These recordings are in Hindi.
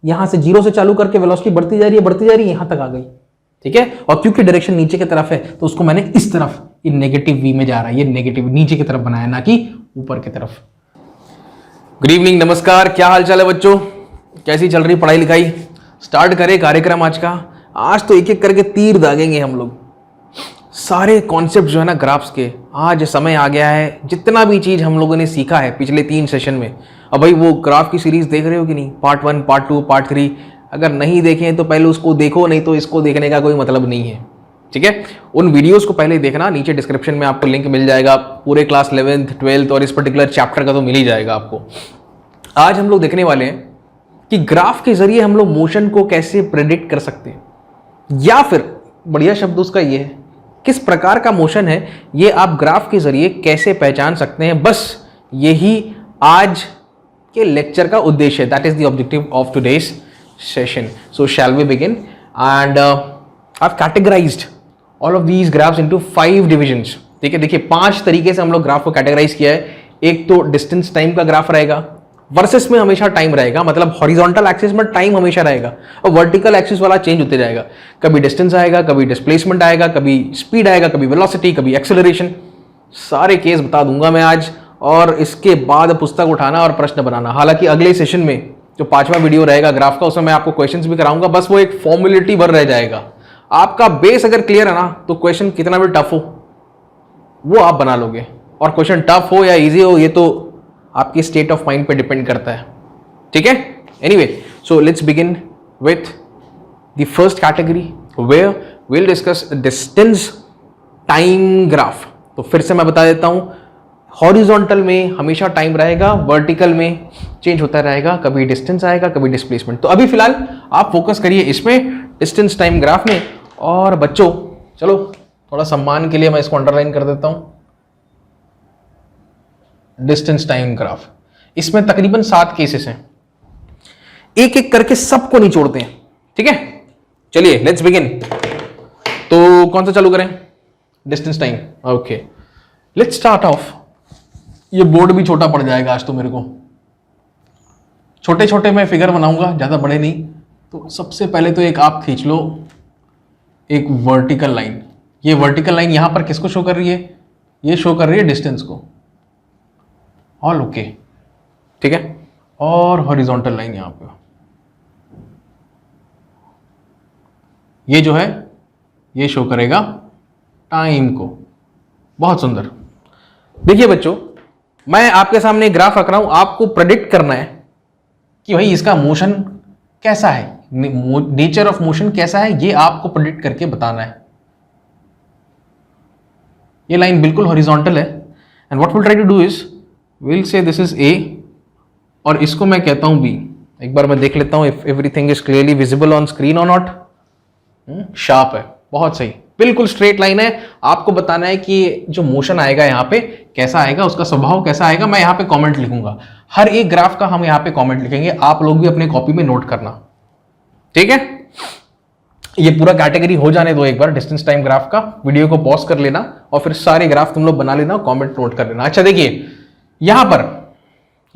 यहां से 0 से चालू करके वेलोसिटी बढ़ती जा रही है, यहां तक आ गई, ठीक है। और क्योंकि डायरेक्शन नीचे की तरफ है तो उसको मैंने इस तरफ, ये नेगेटिव वी में जा रहा है, ये नेगेटिव नीचे की तरफ बनाया, ना कि ऊपर की तरफ। गुड इवनिंग, नमस्कार, क्या हाल चाल है बच्चों, कैसी चल रही पढ़ाई लिखाई। स्टार्ट करें कार्यक्रम आज का। आज तो एक एक करके तीर दागेंगे हम लोग, सारे कॉन्सेप्ट जो है ना ग्राफ्स के। आज समय आ गया है, जितना भी चीज हम लोगों ने सीखा है पिछले 3 सेशन में। अब भाई वो ग्राफ की सीरीज देख रहे हो कि नहीं, पार्ट 1, पार्ट 2, पार्ट 3। अगर नहीं देखें तो पहले उसको देखो, नहीं तो इसको देखने का कोई मतलब नहीं है, ठीक है। उन वीडियोस को पहले देखना, नीचे डिस्क्रिप्शन में आपको लिंक मिल जाएगा, पूरे क्लास 11th 12th और इस पर्टिकुलर चैप्टर का तो मिल ही जाएगा आपको। आज हम लोग देखने वाले हैं कि ग्राफ के जरिए हम लोग मोशन को कैसे प्रेडिक्ट कर सकते हैं, या फिर बढ़िया शब्द उसका ये है, किस प्रकार का मोशन है ये आप ग्राफ के जरिए कैसे पहचान सकते हैं। बस यही आज के लेक्चर का उद्देश्य है। That is the objective of today's session. So shall we begin. And I have categorised all of these graphs into 5 divisions. ठीक है, देखिए 5 तरीके से हम लोग ग्राफ को कैटेगराइज किया है। एक तो डिस्टेंस टाइम का ग्राफ रहेगा, वर्सेस में हमेशा टाइम रहेगा, मतलब हॉरिजॉन्टल एक्सिस में टाइम हमेशा रहेगा और वर्टिकल एक्सिस वाला चेंज होते जाएगा। कभी डिस्टेंस आएगा, कभी डिस्प्लेसमेंट आएगा, कभी स्पीड आएगा, कभी वेलोसिटी, कभी एक्सेलरेशन। सारे केस बता दूंगा मैं आज, और इसके बाद पुस्तक उठाना और प्रश्न बनाना। हालांकि अगले सेशन में जो 5वां वीडियो रहेगा ग्राफ का, उसमें मैं आपको क्वेश्चंस भी कराऊंगा, बस वो एक फॉर्मुलेटी भर रह जाएगा। आपका बेस अगर क्लियर है ना तो क्वेश्चन कितना भी टफ हो वो आप बना लोगे, और क्वेश्चन टफ हो या इजी हो ये तो आपकी स्टेट ऑफ माइंड पे डिपेंड करता है, ठीक है। Anyway, so let's begin with the first category where will discuss distance time graph. तो फिर से मैं बता देता हूं, हॉरिजॉन्टल में हमेशा टाइम रहेगा, वर्टिकल में चेंज होता रहेगा, कभी डिस्टेंस आएगा, कभी डिस्प्लेसमेंट। तो अभी फिलहाल आप फोकस करिए इसमें, डिस्टेंस टाइम ग्राफ में। और बच्चों चलो थोड़ा सम्मान के लिए मैं इसको अंडरलाइन कर देता हूं, डिस्टेंस टाइम ग्राफ। इसमें तकरीबन 7 केसेस हैं, एक एक करके सबको निचोड़ते हैं, ठीक है। चलिए लेट्स बिगिन। तो कौन सा चालू करें, distance time. Okay, let's start of. ये बोर्ड भी छोटा पड़ जाएगा आज तो मेरे को, छोटे छोटे मैं फिगर बनाऊंगा, ज्यादा बड़े नहीं। तो सबसे पहले तो एक आप खींच लो, एक वर्टिकल लाइन। ये वर्टिकल लाइन यहां पर किसको शो कर रही है, ये शो कर रही है डिस्टेंस को। ऑल ओके, ठीक है। और हॉरिजॉन्टल लाइन यहां पे, ये जो है ये शो करेगा टाइम को। बहुत सुंदर। देखिए बच्चों, मैं आपके सामने ग्राफ रख रहा हूं, आपको प्रेडिक्ट करना है कि भाई इसका मोशन कैसा है, नेचर ऑफ मोशन कैसा है, ये आपको प्रेडिक्ट करके बताना है। ये लाइन बिल्कुल हॉरिजॉन्टल है, and what will try to do is will say this is A, और इसको मैं कहता हूं बी। एक बार मैं देख लेता हूं if everything is clearly visible on screen और नॉट। शार्प है, बहुत सही, बिल्कुल स्ट्रेट लाइन है। आपको बताना है कि जो मोशन आएगा यहाँ पे कैसा आएगा, उसका स्वभाव कैसा आएगा। मैं यहाँ पे कमेंट लिखूंगा, हर एक ग्राफ का हम यहाँ पे कमेंट लिखेंगे, आप लोग भी अपने कॉपी में नोट करना, ठीक है। ये पूरा कैटेगरी हो जाने दो एक बार, डिस्टेंस टाइम ग्राफ का। वीडियो को पॉज कर लेना और फिर सारे ग्राफ तुम लोग बना लेना, कमेंट नोट कर लेना। अच्छा देखिए यहां पर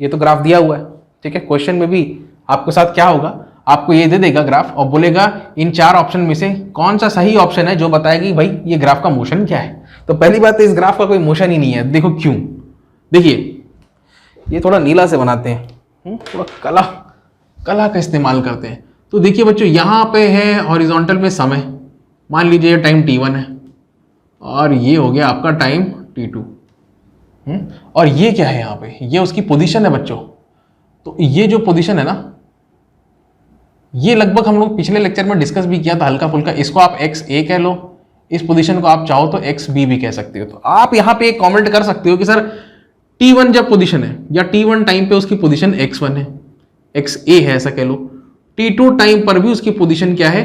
ये तो ग्राफ दिया हुआ है, ठीक है। क्वेश्चन में भी आपके साथ क्या होगा, आपको ये दे देगा ग्राफ और बोलेगा इन 4 ऑप्शन में से कौन सा सही ऑप्शन है जो बताएगी भाई ये ग्राफ का मोशन क्या है। तो पहली बात तो इस ग्राफ का कोई मोशन ही नहीं है। देखो क्यों, देखिए ये थोड़ा नीला से बनाते हैं, थोड़ा कला का इस्तेमाल करते हैं। तो देखिए बच्चों, यहां पे है हॉरिजॉन्टल में समय, मान लीजिए टाइम t1 है, और ये हो गया आपका टाइम t2। और ये क्या है यहाँ पे, ये उसकी पोजीशन है बच्चों। तो ये जो पोजीशन है ना, ये लगभग हम लोग पिछले लेक्चर में डिस्कस भी किया था हल्का फुल्का। इसको आप XA कह लो, इस पोजीशन को आप चाहो तो XB भी कह सकते हो। तो आप यहाँ पे एक कमेंट कर सकते हो कि सर T1 जब पोजीशन है, या T1 टाइम पे उसकी पोजीशन X1 है, XA है ऐसा कह लो। T2 टाइम पर भी उसकी पोजीशन क्या है,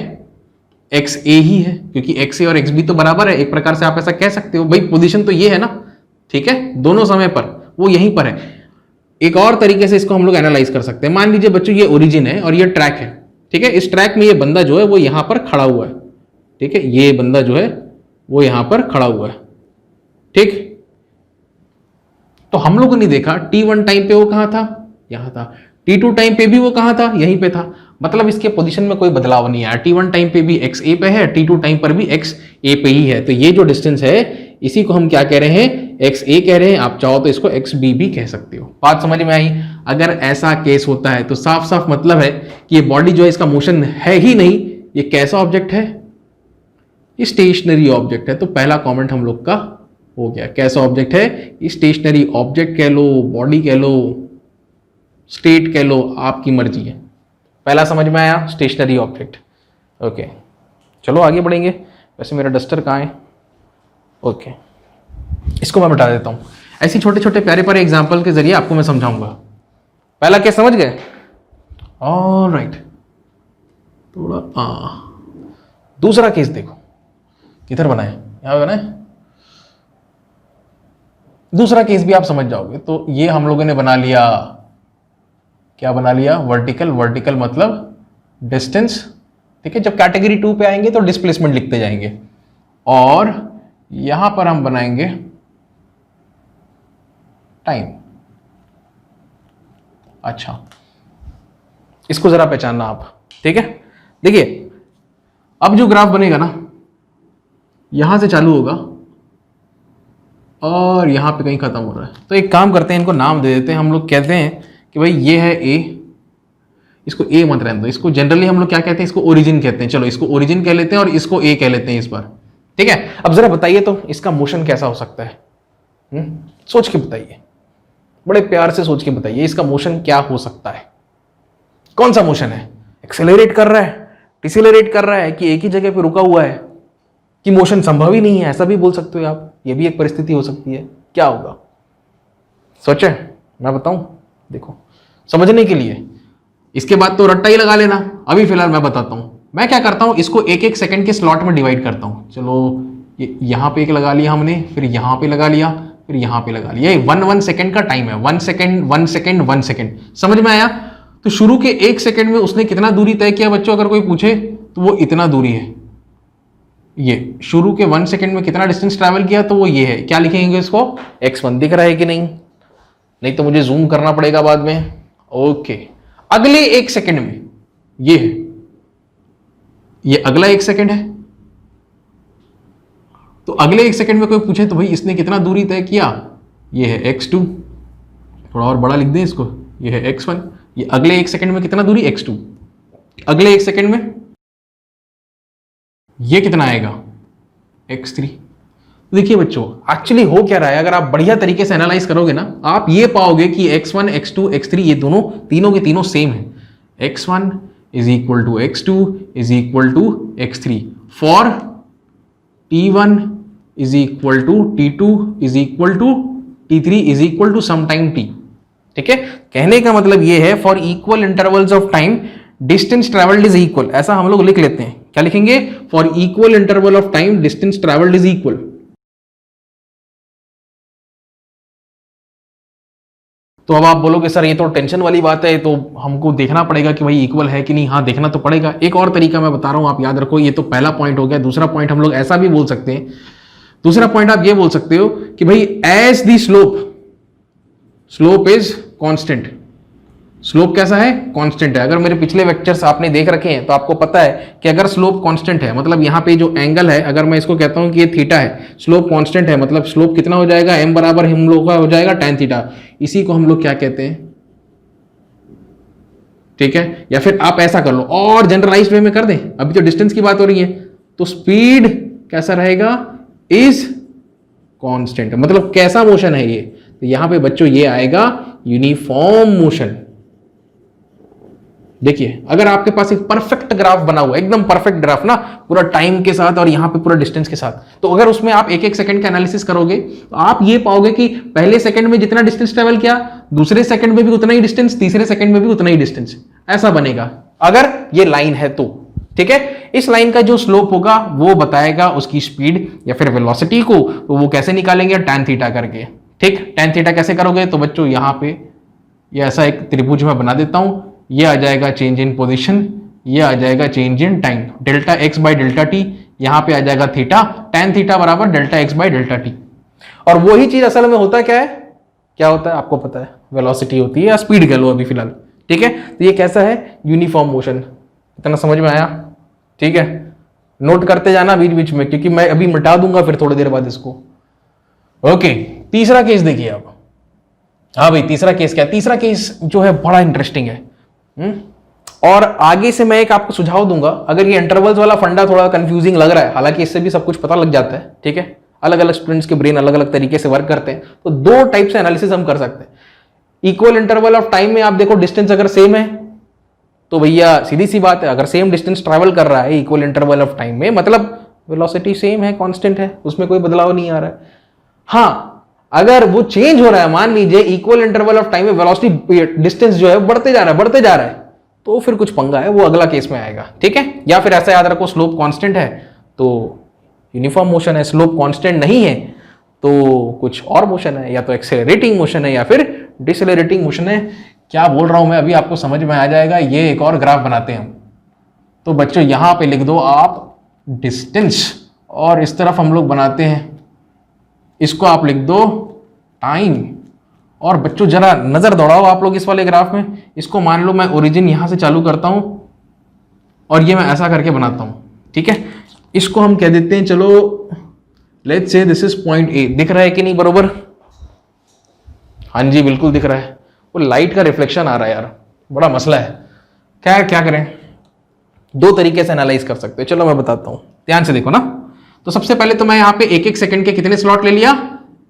XA ही है, क्योंकि XA और XB तो बराबर है। एक प्रकार से आप ऐसा कह सकते हो, भाई पोजीशन तो ये है ना, ठीक है, दोनों समय पर वो यहीं पर है। एक और तरीके से इसको हम लोग एनालाइज कर सकते हैं। मान लीजिए बच्चों ये ओरिजिन है और ये ट्रैक है, ठीक है। इस ट्रैक में ये बंदा जो है वो यहां पर खड़ा हुआ है, ठीक है। ये बंदा जो है वो यहां पर खड़ा हुआ है, ठीक। तो हम लोगों ने देखा T1 टाइम पे वो कहां था, यहां था। t2 टाइम पे भी वो कहाँ था, यहीं पे था, मतलब इसके पोजीशन में कोई बदलाव नहीं आया। t1 टाइम पे भी x a पे है, t2 टाइम पर भी x a पे ही है। तो ये जो डिस्टेंस है इसी को हम क्या कह रहे हैं, x a कह रहे हैं। आप चाहो तो इसको x b भी कह सकते हो। बात समझ में आई? अगर ऐसा केस होता है तो साफ साफ मतलब है कि ये बॉडी जो है इसका मोशन है ही नहीं। ये कैसा ऑब्जेक्ट है, ये स्टेशनरी ऑब्जेक्ट है। तो पहला कॉमेंट हम लोग का हो गया। कैसा ऑब्जेक्ट है, स्टेशनरी ऑब्जेक्ट कह लो, बॉडी कह लो, स्टेट कह लो, आपकी मर्जी है। पहला समझ में आया, स्टेशनरी ऑब्जेक्ट। ओके, चलो आगे बढ़ेंगे। वैसे मेरा डस्टर कहाँ है? ओके, इसको मैं बता देता हूं। ऐसी छोटे छोटे प्यारे प्यारे एग्जाम्पल के जरिए आपको मैं समझाऊंगा। पहला केस समझ गए? ऑलराइट, थोड़ा दूसरा केस देखो, किधर बनाए, यहां बनाए। दूसरा केस भी आप समझ जाओगे। तो ये हम लोगों ने बना लिया, क्या बना लिया, वर्टिकल। वर्टिकल मतलब डिस्टेंस, ठीक है। जब कैटेगरी 2 पे आएंगे तो डिस्प्लेसमेंट लिखते जाएंगे। और यहां पर हम बनाएंगे टाइम। अच्छा, इसको जरा पहचानना आप, ठीक है। देखिए अब जो ग्राफ बनेगा ना, यहां से चालू होगा और यहां पे कहीं खत्म हो रहा है। तो एक काम करते हैं, इनको नाम दे देते हैं। हम लोग कहते हैं कि भाई ये है ए, इसको ए मत रहने दो, इसको जनरली हम लोग क्या कहते हैं, इसको ओरिजिन कहते हैं। चलो इसको ओरिजिन कह लेते हैं और इसको ए कह लेते हैं इस बार, ठीक है। अब जरा बताइए तो इसका मोशन कैसा हो सकता है? सोच के बताइए, बड़े प्यार से सोच के बताइए, इसका मोशन क्या हो सकता है? कौन सा मोशन है? एक्सेलरेट कर रहा है, डिसेलरेट कर रहा है, कि एक ही जगह पे रुका हुआ है, कि मोशन संभव ही नहीं है? ऐसा भी बोल सकते हो आप, ये भी एक परिस्थिति हो सकती है। क्या होगा सोचे, मैं बताऊं? देखो समझने के लिए, इसके बाद तो रट्टा ही लगा लेना। अभी फिलहाल मैं बताता हूं। मैं क्या करता हूं, इसको एक एक सेकंड के स्लॉट में डिवाइड करता हूं। चलो यहां पे एक लगा लिया हमने, फिर यहां पे लगा लिया, फिर यहां पे लगा लिया। 1 सेकंड का टाइम है, 1 सेकंड 1 सेकंड 1 सेकंड। समझ में आया? तो शुरू के 1 सेकंड में उसने कितना दूरी तय किया बच्चों? अगर कोई पूछे तो वो इतना दूरी है। ये शुरू के 1 सेकंड में कितना डिस्टेंस ट्रैवल किया, तो वो ये है। क्या लिखेंगे इसको? x1 दिख रहा है कि नहीं? नहीं तो मुझे जूम करना पड़ेगा बाद में। ओके, अगले 1 सेकंड में ये है, ये अगला 1 सेकंड है। तो अगले 1 सेकंड में कोई पूछे तो भाई इसने कितना दूरी तय किया, ये है x2। थोड़ा और बड़ा लिख दें इसको, ये है x1। ये अगले 1 सेकंड में कितना दूरी, x2। अगले 1 सेकंड में ये कितना आएगा, x3। देखिए बच्चों, एक्चुअली हो क्या रहा है, अगर आप बढ़िया तरीके से एनालाइज करोगे ना, आप ये पाओगे कि x1 x2 x3 ये दोनों तीनों के तीनों सेम है। x1 is equal to x2 is equal to x3 for t1 is equal to t2 is equal to t3 is equal to some time t। ठीक है, कहने का मतलब ये है, for equal intervals of time distance travelled is equal. ऐसा हम लोग लिख लेते हैं। क्या लिखेंगे? For equal interval of time distance travelled is equal. तो अब आप बोलोगे सर ये तो टेंशन वाली बात है, तो हमको देखना पड़ेगा कि भाई इक्वल है कि नहीं। हाँ, देखना तो पड़ेगा। एक और तरीका मैं बता रहा हूं, आप याद रखो। ये तो पहला पॉइंट हो गया। दूसरा पॉइंट हम लोग ऐसा भी बोल सकते हैं, दूसरा पॉइंट आप ये बोल सकते हो कि भाई as the slope is constant. Slope कैसा है? कांस्टेंट है। अगर मेरे पिछले लेक्चर्स आपने देख रखे हैं तो आपको पता है कि अगर स्लोप कांस्टेंट है, मतलब यहाँ पे जो एंगल है, अगर मैं इसको कहता हूं कि ये थीटा है, स्लोप कांस्टेंट है, मतलब स्लोप कितना हो जाएगा, m बराबर हम लोग का हो जाएगा tan थीटा। इसी को हम लोग क्या कहते हैं? ठीक है, या फिर आप ऐसा कर लो और जनरलाइज्ड वे में कर दें। अभी तो डिस्टेंस की बात हो रही है, तो स्पीड कैसा रहेगा? Is constant. मतलब कैसा मोशन है ये? तो यहां पे बच्चों ये आएगा यूनिफॉर्म मोशन। देखिए, अगर आपके पास एक परफेक्ट ग्राफ बना हुआ है, एकदम परफेक्ट ग्राफ ना, पूरा टाइम के साथ और यहां पे पूरा डिस्टेंस के साथ, तो अगर उसमें आप एक एक सेकंड का एनालिसिस करोगे तो आप ये पाओगे कि पहले सेकंड में जितना डिस्टेंस ट्रेवल किया, दूसरे सेकंड में भी उतना ही डिस्टेंस, तीसरे सेकंड में भी उतना ही डिस्टेंस। ऐसा बनेगा अगर ये लाइन है तो। ठीक है, इस लाइन का जो स्लोप होगा वो बताएगा उसकी स्पीड या फिर वेलोसिटी को। तो वो कैसे निकालेंगे? tan थीटा करके। ठीक, tan थीटा कैसे करोगे? तो बच्चों यहां पे ये ऐसा एक त्रिभुज मैं बना देता हूं। ये आ जाएगा चेंज इन पोजीशन, ये आ जाएगा change in time, delta x by delta T. यहां पे आ जाएगा थीटा, tan थीटा बराबर delta x by delta T. और वही चीज असल में होता क्या है? क्या होता है आपको पता है? वेलोसिटी होती है, या स्पीड कह लो अभी फिलहाल। ठीक है, तो ये कैसा है, यूनिफॉर्म मोशन। इतना समझ में आया? ठीक है, नोट करते जाना बीच बीच में, क्योंकि मैं अभी मिटा दूंगा फिर थोड़ी देर बाद इसको। ओके, तीसरा केस देखिए आप। हाँ भाई, तीसरा केस क्या है? तीसरा केस जो है बड़ा इंटरेस्टिंग है। और आगे से मैं एक आपको सुझाव दूंगा, अगर ये इंटरवल्स वाला फंडा थोड़ा कंफ्यूजिंग लग रहा है, हालांकि इससे भी सब कुछ पता लग जाता है, ठीक है, अलग अलग स्टूडेंट्स के ब्रेन अलग अलग तरीके से वर्क करते हैं, तो दो टाइप से एनालिसिस हम कर सकते हैं। इक्वल इंटरवल ऑफ टाइम में आप देखो डिस्टेंस अगर सेम है तो भैया सीधी सी बात है, अगर सेम डिस्टेंस ट्रैवल कर रहा है इक्वल इंटरवल ऑफ टाइम में, मतलब वेलोसिटी सेम है, कांस्टेंट है, उसमें कोई बदलाव नहीं आ रहा है। हाँ, अगर वो चेंज हो रहा है, मान लीजिए इक्वल इंटरवल ऑफ टाइम में वेलोसिटी डिस्टेंस जो है बढ़ते जा रहा है, तो फिर कुछ पंगा है, वो अगला केस में आएगा। ठीक है, या फिर ऐसा याद रखो, स्लोप कांस्टेंट है तो यूनिफॉर्म मोशन है, स्लोप कांस्टेंट नहीं है तो कुछ और मोशन है, या तो एक्सेलरेटिंग मोशन है या फिर डिसएलरेटिंग मोशन है। क्या बोल रहा हूं मैं, अभी आपको समझ में आ जाएगा। ये एक और ग्राफ बनाते हैं हम। तो बच्चों यहां पे लिख दो आप डिस्टेंस, और इस तरफ हम लोग बनाते हैं, इसको आप लिख दो टाइम। और बच्चों जरा नजर दौड़ाओ आप लोग इस वाले ग्राफ में। इसको मान लो मैं ओरिजिन यहां से चालू करता हूं और ये मैं ऐसा करके बनाता हूं। ठीक है, इसको हम कह देते हैं, चलो let's say this is point A. दिख रहा है कि नहीं बरोबर? हाँ जी, बिल्कुल दिख रहा है। वो लाइट का रिफ्लेक्शन आ रहा है यार, बड़ा मसला है। क्या करें? दो तरीके से एनालाइज कर सकते हैं, चलो मैं बताता हूं, ध्यान से देखो ना। तो सबसे पहले तो मैं यहां पे एक एक सेकंड के कितने स्लॉट ले लिया?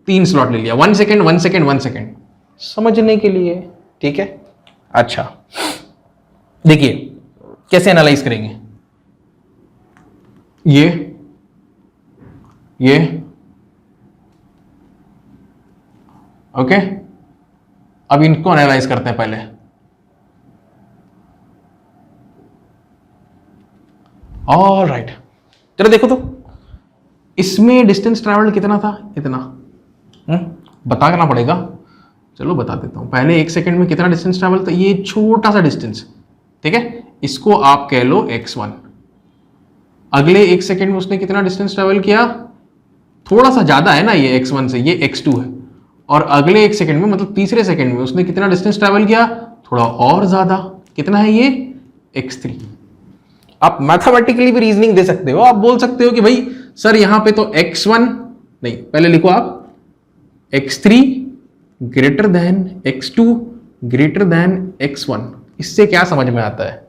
3 स्लॉट ले लिया। 1 सेकंड 1 सेकंड 1 सेकंड, समझने के लिए। ठीक है, अच्छा देखिए कैसे एनालाइज करेंगे। ये ओके, अब इनको एनालाइज करते हैं पहले। ऑल राइट, चलो देखो तो इसमें डिस्टेंस ट्रैवल कितना था? इतना। बताना पड़ेगा, चलो बता देता हूं। पहले 1 सेकंड में कितना डिस्टेंस ट्रैवल था? ये छोटा सा डिस्टेंस, ठीक है, इसको आप कह लो x1। अगले 1 सेकंड में उसने कितना डिस्टेंस ट्रैवल किया? थोड़ा सा ज्यादा है ना ये x1 से, ये x2 है। और अगले 1 सेकंड में, मतलब तीसरे सेकंड में उसने कितना डिस्टेंस ट्रैवल किया? थोड़ा और ज्यादा। कितना है ये? x3। आप मैथमेटिकली भी रीजनिंग दे सकते हो। आप बोल सकते हो कि भाई सर यहां पे तो x1 नहीं, पहले लिखो आप x3 greater than x2 greater than x1। इससे क्या समझ में आता है?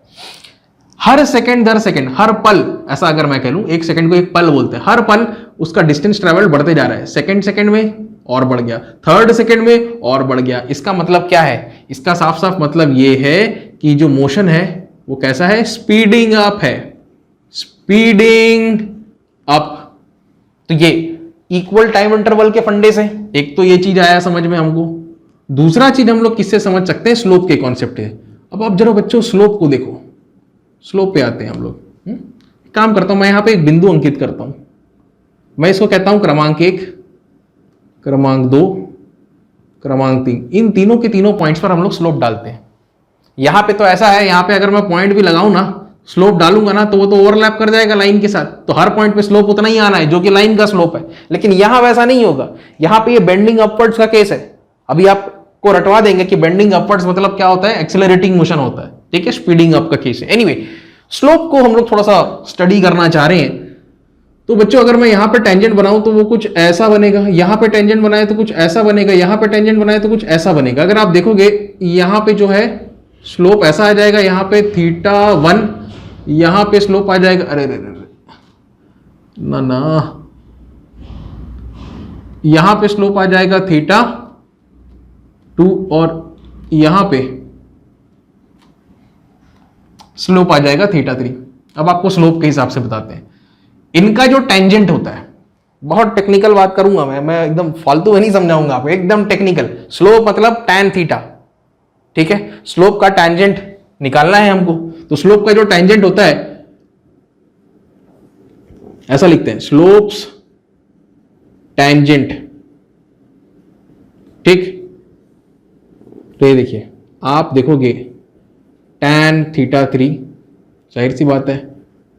हर सेकंड दर सेकंड, हर पल, ऐसा अगर मैं कह लूं, 1 सेकंड को एक पल बोलते हैं, हर पल उसका डिस्टेंस ट्रैवल बढ़ते जा रहा है। सेकंड में और बढ़ गया, थर्ड सेकंड में और बढ़ गया। इसका मतलब क्या है? इसका साफ साफ मतलब ये है कि जो मोशन है वो कैसा है? स्पीडिंग अप है, स्पीडिंग अप। तो ये इक्वल टाइम इंटरवल के फंडे से एक तो ये चीज आया समझ में हमको। दूसरा चीज हम लोग किससे समझ सकते हैं? स्लोप के कॉन्सेप्ट है। अब आप जरा बच्चों स्लोप को देखो, स्लोप पे आते हैं हम लोग। काम करता हूं मैं, यहां पे एक बिंदु अंकित करता हूं, मैं इसको कहता हूं क्रमांक 1, क्रमांक 2, क्रमांक 3। इन तीनों के तीनों पॉइंट्स पर हम लोग स्लोप डालते हैं। यहां पे तो ऐसा है, यहां पे अगर मैं पॉइंट भी लगाऊं ना, स्लोप डालूंगा ना, तो वो तो ओवरलैप कर जाएगा लाइन के साथ, तो हर पॉइंट पे स्लोप उतना ही आना है जो कि लाइन का स्लोप है। लेकिन यहां वैसा नहीं होगा, यहां पे ये बेंडिंग अपवर्ड्स का केस है। अभी आपको रटवा देंगे कि बेंडिंग अपवर्ड्स मतलब क्या होता है? एक्सेलरेटिंग मोशन होता है, ठीक है, स्पीडिंग अप का केस है। एनीवे, स्लोप को हम लोग थोड़ा सा स्टडी करना चाह रहे हैं। तो बच्चों अगर मैं यहां पे टेंजेंट बनाऊं तो वो कुछ ऐसा बनेगा, यहां पे टेंजेंट बनाए तो कुछ ऐसा बनेगा, यहां पे टेंजेंट बनाए तो कुछ ऐसा बनेगा। अगर आप देखोगे यहां पे जो है स्लोप ऐसा आ जाएगा, यहां पे θ1, यहां पे स्लोप आ जाएगा, अरे ना, यहां पे स्लोप आ जाएगा θ2 और यहां पे स्लोप आ जाएगा θ3। अब आपको स्लोप के हिसाब से बताते हैं। इनका जो टेंजेंट होता है, बहुत टेक्निकल बात करूंगा मैं एकदम फालतू में नहीं समझाऊंगा आपको, एकदम टेक्निकल। स्लोप मतलब tan θ, ठीक है, स्लोप का टेंजेंट निकालना है हमको। तो स्लोप का जो टेंजेंट होता है, ऐसा लिखते हैं, स्लोप्स टेंजेंट, ठीक। तो ये देखिए, आप देखोगे tan θ3, जाहिर सी बात है,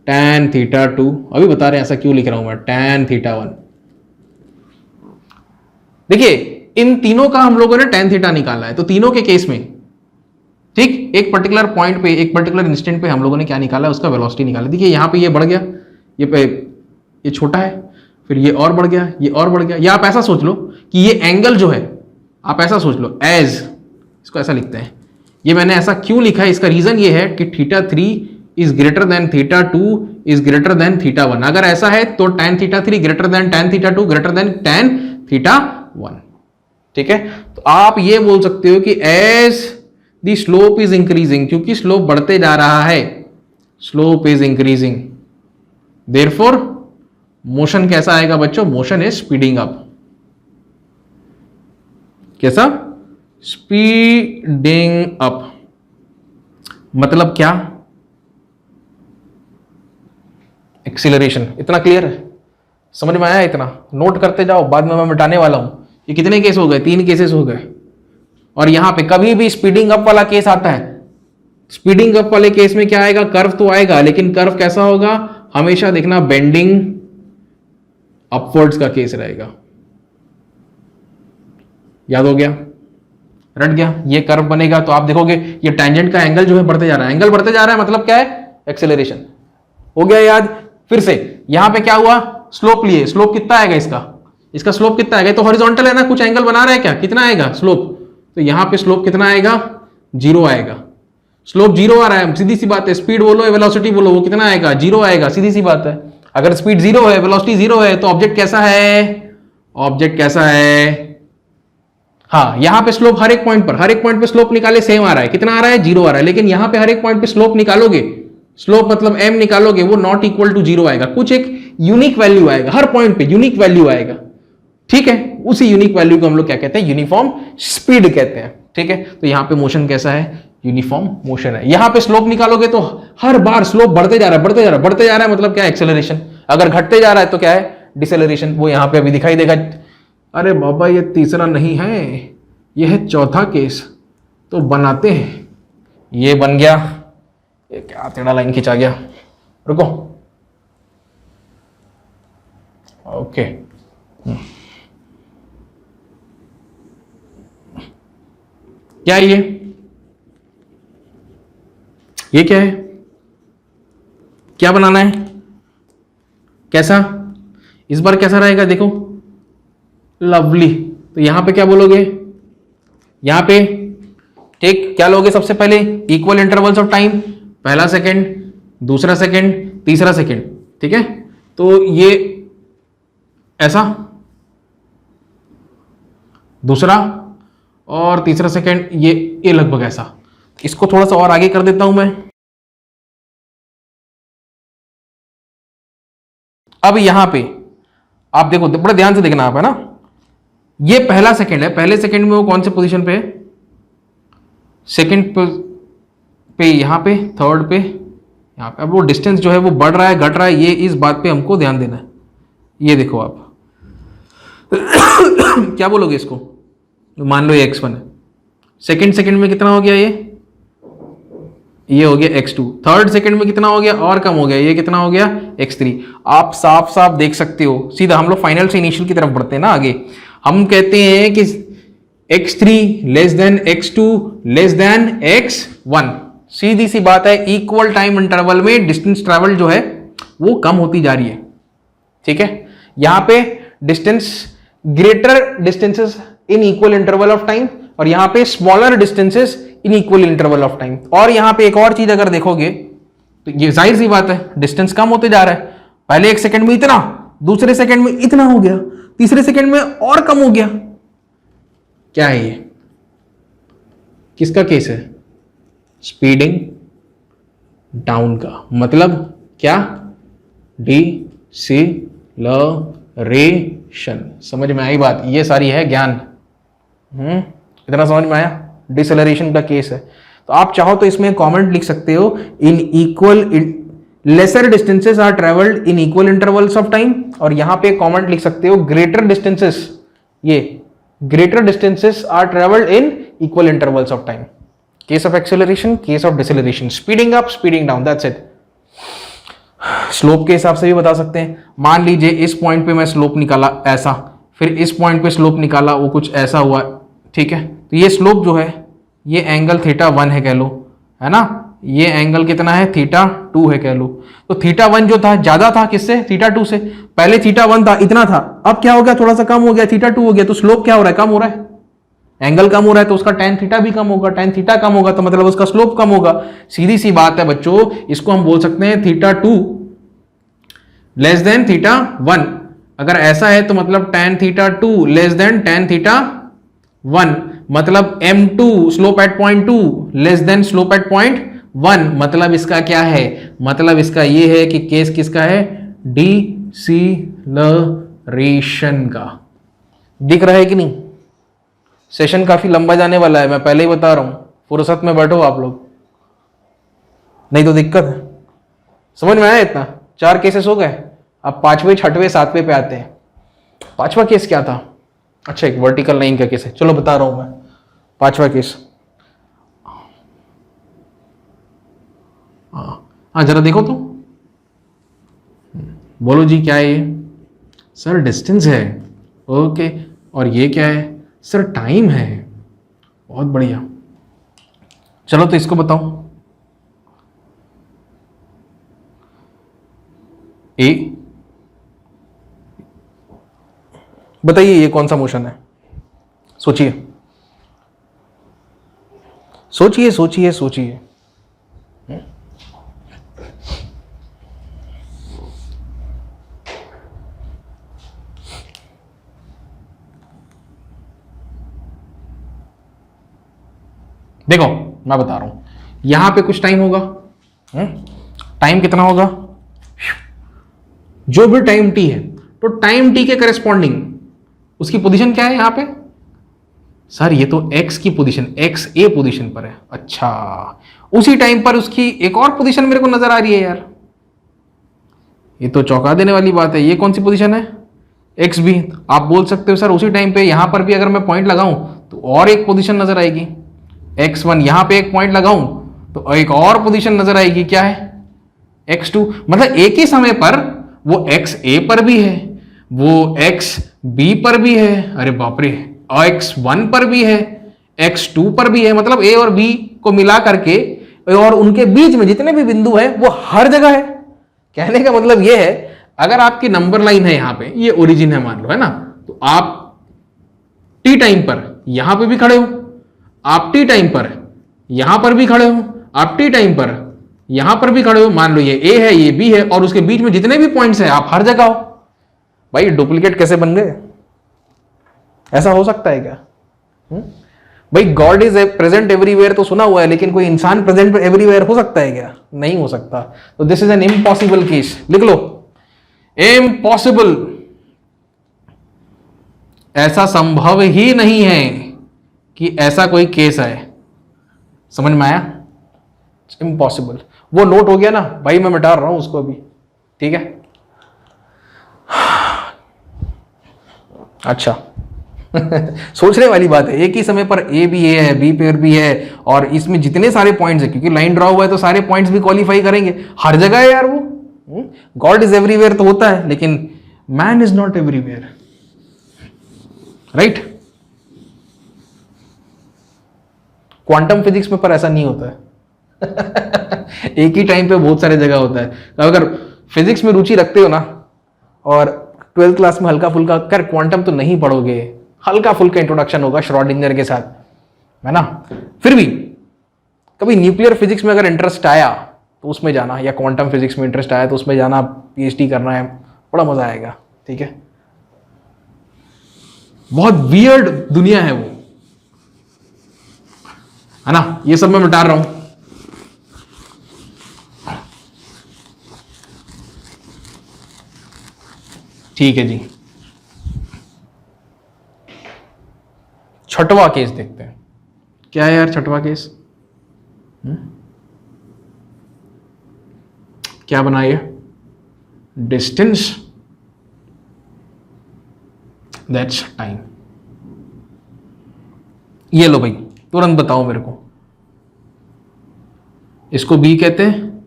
tan θ2, अभी बता रहे हैं ऐसा क्यों लिख रहा हूं मैं, tan θ1। देखिए इन तीनों का हम लोगों ने tan θ निकाला है, तो तीनों के केस में, ठीक, एक पर्टिकुलर पॉइंट पे, एक पर्टिकुलर इंस्टेंट पे हम लोगों ने क्या निकाला, उसका वेलोसिटी निकाला। देखिए यहाँ पे ये बढ़ गया, ये छोटा है, फिर ये और बढ़ गया, ये और बढ़ गया। या आप ऐसा सोच लो कि ये एंगल जो है, आप ऐसा सोच लो एज, इसको ऐसा लिखते हैं, ये मैंने ऐसा क्यों लिखा है, इसका रीजन ये है कि θ3 is greater than θ2 is greater than θ1। अगर ऐसा है तो tan θ3 greater than tan θ2 greater than tan θ1। ठीक है, तो आप ये बोल सकते हो कि as the slope is increasing, क्योंकि स्लोप बढ़ते जा रहा है, slope is increasing, therefore motion कैसा आएगा बच्चों, मोशन इज स्पीडिंग अप। कैसा, स्पीडिंग अप। मतलब क्या, एक्सीलरेशन। इतना क्लियर है, समझ में आया? इतना नोट करते जाओ, बाद में मैं मिटाने वाला हूं। ये कितने केस हो गए, 3 केसेस हो गए। और यहां पे कभी भी स्पीडिंग अप वाला केस आता है, स्पीडिंग अप वाले केस में क्या आएगा, कर्व तो आएगा, लेकिन कर्व कैसा होगा, हमेशा देखना बेंडिंग अपवर्ड्स का केस रहेगा। याद हो गया, रट गया? ये कर्व बनेगा तो आप देखोगे ये टेंजेंट का एंगल जो है बढ़ते जा रहा है, एंगल बढ़ते जा रहा है, मतलब क्या है, एक्सेलरेशन। हो गया याद? फिर से यहां पे क्या हुआ, स्लोप लिए, स्लोप कितना आएगा इसका स्लोप कितना आएगा, तो हॉरिजॉन्टल है ना, कुछ एंगल बना रहा है क्या, कितना आएगा स्लोप, तो यहां पे स्लोप कितना आएगा, 0 आएगा। स्लोप 0 आ रहा है, सीधी सी बात है, स्पीड बोलो या वेलोसिटी बोलो, वो कितना आएगा, 0 आएगा, सीधी सी बात है। अगर स्पीड 0 है, वेलोसिटी 0 है, तो ऑब्जेक्ट कैसा है, ऑब्जेक्ट कैसा है, हाँ, यहां पे स्लोप हर एक पॉइंट पे स्लोप निकाले सेम आ रहा है, कितना आ रहा है, 0 आ रहा है। लेकिन यहां पे हर एक पॉइंट पे स्लोप निकालोगे, स्लोप मतलब m निकालोगे, वो नॉट इक्वल टू 0 आएगा, कुछ एक यूनिक वैल्यू आएगा, हर पॉइंट पे यूनिक वैल्यू आएगा। ठीक है, उसी यूनिक वैल्यू को हम लोग क्या कहते हैं, यूनिफॉर्म स्पीड कहते हैं। ठीक है, तो यहां पे मोशन कैसा है, यूनिफॉर्म मोशन है। यहां पे स्लोप निकालोगे तो हर बार स्लोप बढ़ते जा रहा है, बढ़ते जा रहा है, बढ़ते जा रहा है, मतलब क्या है, एक्सेलरेशन। अगर घटते जा रहा है तो क्या है, डिसेलरेशन। वो यहां पे अभी दिखाई देगा। अरे बाबा, ये तीसरा नहीं है, ये है चौथा केस, तो बनाते हैं। ये बन गया, ये क्या टेढ़ा लाइन खिंचा गया, रुको, ओके। क्या है ये क्या है, क्या बनाना है, कैसा, इस बार कैसा रहेगा, देखो, लवली। तो यहां पे क्या बोलोगे, यहां पे ठीक क्या लोगे, सबसे पहले इक्वल इंटरवल्स ऑफ टाइम, पहला सेकंड, दूसरा सेकंड, तीसरा सेकंड। ठीक है, तो ये ऐसा, दूसरा और तीसरा सेकंड, ये लगभग ऐसा। इसको थोड़ा सा और आगे कर देता हूं मैं। अब यहां पे आप देखो, बड़ा ध्यान से देखना आप, है ना, ये पहला सेकंड है, पहले सेकंड में वो कौन से पोजीशन पे है, सेकंड पे यहां पे, थर्ड पे यहां पे। अब वो डिस्टेंस जो है वो बढ़ रहा है, घट रहा है, ये इस बात पे हमको ध्यान देना है। ये देखो आप क्या बोलोगे इसको, मान लो ये x1 है, सेकंड में कितना हो गया, ये हो गया x2, थर्ड सेकंड में कितना हो गया, और कम हो गया, ये कितना हो गया, x3। आप साफ साफ देख सकते हो, सीधा हम लोग फाइनल से इनिशियल की तरफ बढ़ते हैं ना आगे। हम कहते हैं कि x3 less than x2 less than x1। सीधी सी बात है, इक्वल टाइम इंटरवल में डिस्टेंस ट्रेवल जो है वो कम होती जा रही है। ठीक है, यहां पे distance, greater distances in equal interval of time, और यहां पे smaller distances in equal interval of time. और यहां पे एक और चीज अगर देखोगे तो ये जाहिर सी बात है, डिस्टेंस कम होते जा रहा है। पहले 1 सेकंड में इतना, दूसरे सेकंड में इतना हो गया, तीसरे सेकंड में और कम हो गया। क्या है ये, किसका केस है, स्पीडिंग डाउन का। मतलब क्या, डिसेलरेशन। समझ में आई बात, ये सारी है ज्ञान। इतना समझ में आया, डिसेलरेशन का केस है। तो आप चाहो तो इसमें कमेंट लिख सकते हो, in equal lesser distances are travelled in equal intervals of time, और यहां पे कमेंट लिख सकते हो ग्रेटर डिस्टेंसेस, ये greater distances are travelled in equal intervals of time. Case of acceleration, case of deceleration, speeding up, speeding down, that's it. Slope के हिसाब से भी बता सकते हैं। मान लीजिए इस पॉइंट पे मैं स्लोप निकाला ऐसा, फिर इस पॉइंट पे स्लोप निकाला, वो कुछ ऐसा हुआ। ठीक है, तो ये स्लोप जो है ये एंगल थीटा 1 है कह लो, है ना, ये एंगल कितना है, थीटा 2 है कह लो। तो थीटा 1 जो था ज्यादा था किससे, थीटा 2 से। पहले थीटा 1 था इतना था, अब क्या हो गया, थोड़ा सा कम हो गया, थीटा 2 हो गया। तो स्लोप क्या हो रहा है, कम हो रहा है, एंगल कम हो रहा है, तो उसका tan थीटा भी कम होगा, tan थीटा कम होगा तो मतलब उसका स्लोप कम होगा। सीधी सी बात है बच्चों, इसको हम बोल सकते हैं थीटा 2 लेस देन थीटा 1। अगर ऐसा है तो मतलब tan theta 2 less than tan theta 1, मतलब m2 slope eight point 2 less than slope eight point 1। मतलब इसका क्या है, मतलब इसका ये है कि केस किसका है, डिसीलरेशन का। दिख रहा है कि नहीं, सेशन काफी लंबा जाने वाला है, मैं पहले ही बता रहा हूं, फुर्सत में बैठो आप लोग, नहीं तो दिक्कत है। समझ में आया इतना, 4 केसेस हो गए, अब 5वें 6वें 7वें पे आते हैं। 5वां केस क्या था, अच्छा एक वर्टिकल लाइन का केस है, चलो बता रहा हूं मैं 5वां केस। हाँ जरा देखो तो, बोलो जी क्या है ये, सर डिस्टेंस है, ओके, और ये क्या है सर, टाइम है, बहुत बढ़िया। चलो तो इसको बताओ, ए बताइए ये कौन सा मोशन है, सोचिए सोचिए सोचिए सोचिए। देखो मैं बता रहा हूं, यहां पे कुछ टाइम होगा, टाइम कितना होगा, जो भी टाइम टी है, तो टाइम टी के करस्पॉन्डिंग उसकी पोजीशन क्या है यहां पे, सर ये तो x की पोजीशन, x ए पोजीशन पर है। अच्छा, उसी टाइम पर उसकी एक और पोजीशन मेरे को नजर आ रही है यार, ये तो चौंका देने वाली बात है। ये कौन सी पोजीशन है, एक्स भी। आप बोल सकते हो सर उसी टाइम पे यहां पर भी अगर मैं पॉइंट लगाऊं तो और एक पोजीशन नजर आएगी, x1, यहां पे एक पॉइंट लगाऊं तो एक और पोजीशन नजर आएगी, क्या है, x2। मतलब एक ही समय पर वो xa पर भी है, वो xb पर भी है, अरे बाप रे, x1 पर भी है, x2 पर भी है, मतलब a और b को मिला करके और उनके बीच में जितने भी बिंदु है वो हर जगह है। कहने का मतलब ये है, अगर आपकी नंबर लाइन है यहां पे, ये ओरिजिन है मान लो, है ना, तो आप टी टाइम पर यहां पे भी खड़े हो, आप टी टाइम पर यहां पर भी खड़े हो, आप टी टाइम पर यहां पर भी खड़े हो, मान लो ये ए है ये बी है, और उसके बीच में जितने भी पॉइंट्स हैं आप हर जगह हो। भाई डुप्लीकेट कैसे बन गए, ऐसा हो सकता है क्या, भाई गॉड इज प्रेजेंट एवरीवेयर तो सुना हुआ है, लेकिन कोई इंसान प्रेजेंट एवरीवेयर हो सकता है क्या, नहीं हो सकता। तो this is an impossible case, लिख लो इम्पॉसिबल, ऐसा संभव ही नहीं है कि ऐसा कोई केस है। समझ में आया, इम्पॉसिबल। वो नोट हो गया ना भाई, मैं मिटा रहा हूं उसको अभी, ठीक है। अच्छा सोचने वाली बात है, एक ही समय पर ए भी है, बी पेयर भी है, और इसमें जितने सारे पॉइंट्स है, क्योंकि लाइन ड्रॉ हुआ है तो सारे पॉइंट्स भी क्वालिफाई करेंगे, हर जगह है यार वो। गॉड इज एवरीवेयर तो होता है, लेकिन man is not everywhere, right. Quantum physics में पर ऐसा नहीं होता है एक ही टाइम पे बहुत सारे जगह होता है। अगर फिजिक्स में रुचि रखते हो ना, और 12th क्लास में हल्का फुल्का कर, क्वांटम तो नहीं पढ़ोगे, हल्का फुल्का इंट्रोडक्शन होगा श्रोडिंगर के साथ, है ना, फिर भी कभी न्यूक्लियर फिजिक्स में अगर इंटरेस्ट आया तो उसमें जाना, या क्वांटम फिजिक्स में इंटरेस्ट आया तो उसमें जाना, पीएचडी करना है, बड़ा मजा आएगा, ठीक है। बहुत वियर्ड दुनिया है वो, है ना, ये सब मैं मिटा रहा हूं। ठीक है जी, छठवां केस देखते हैं, क्या है यार छठवां केस, क्या बनाइए, डिस्टेंस दैट्स टाइम। ये लो भाई, तुरंत बताओ मेरे को, इसको बी कहते हैं,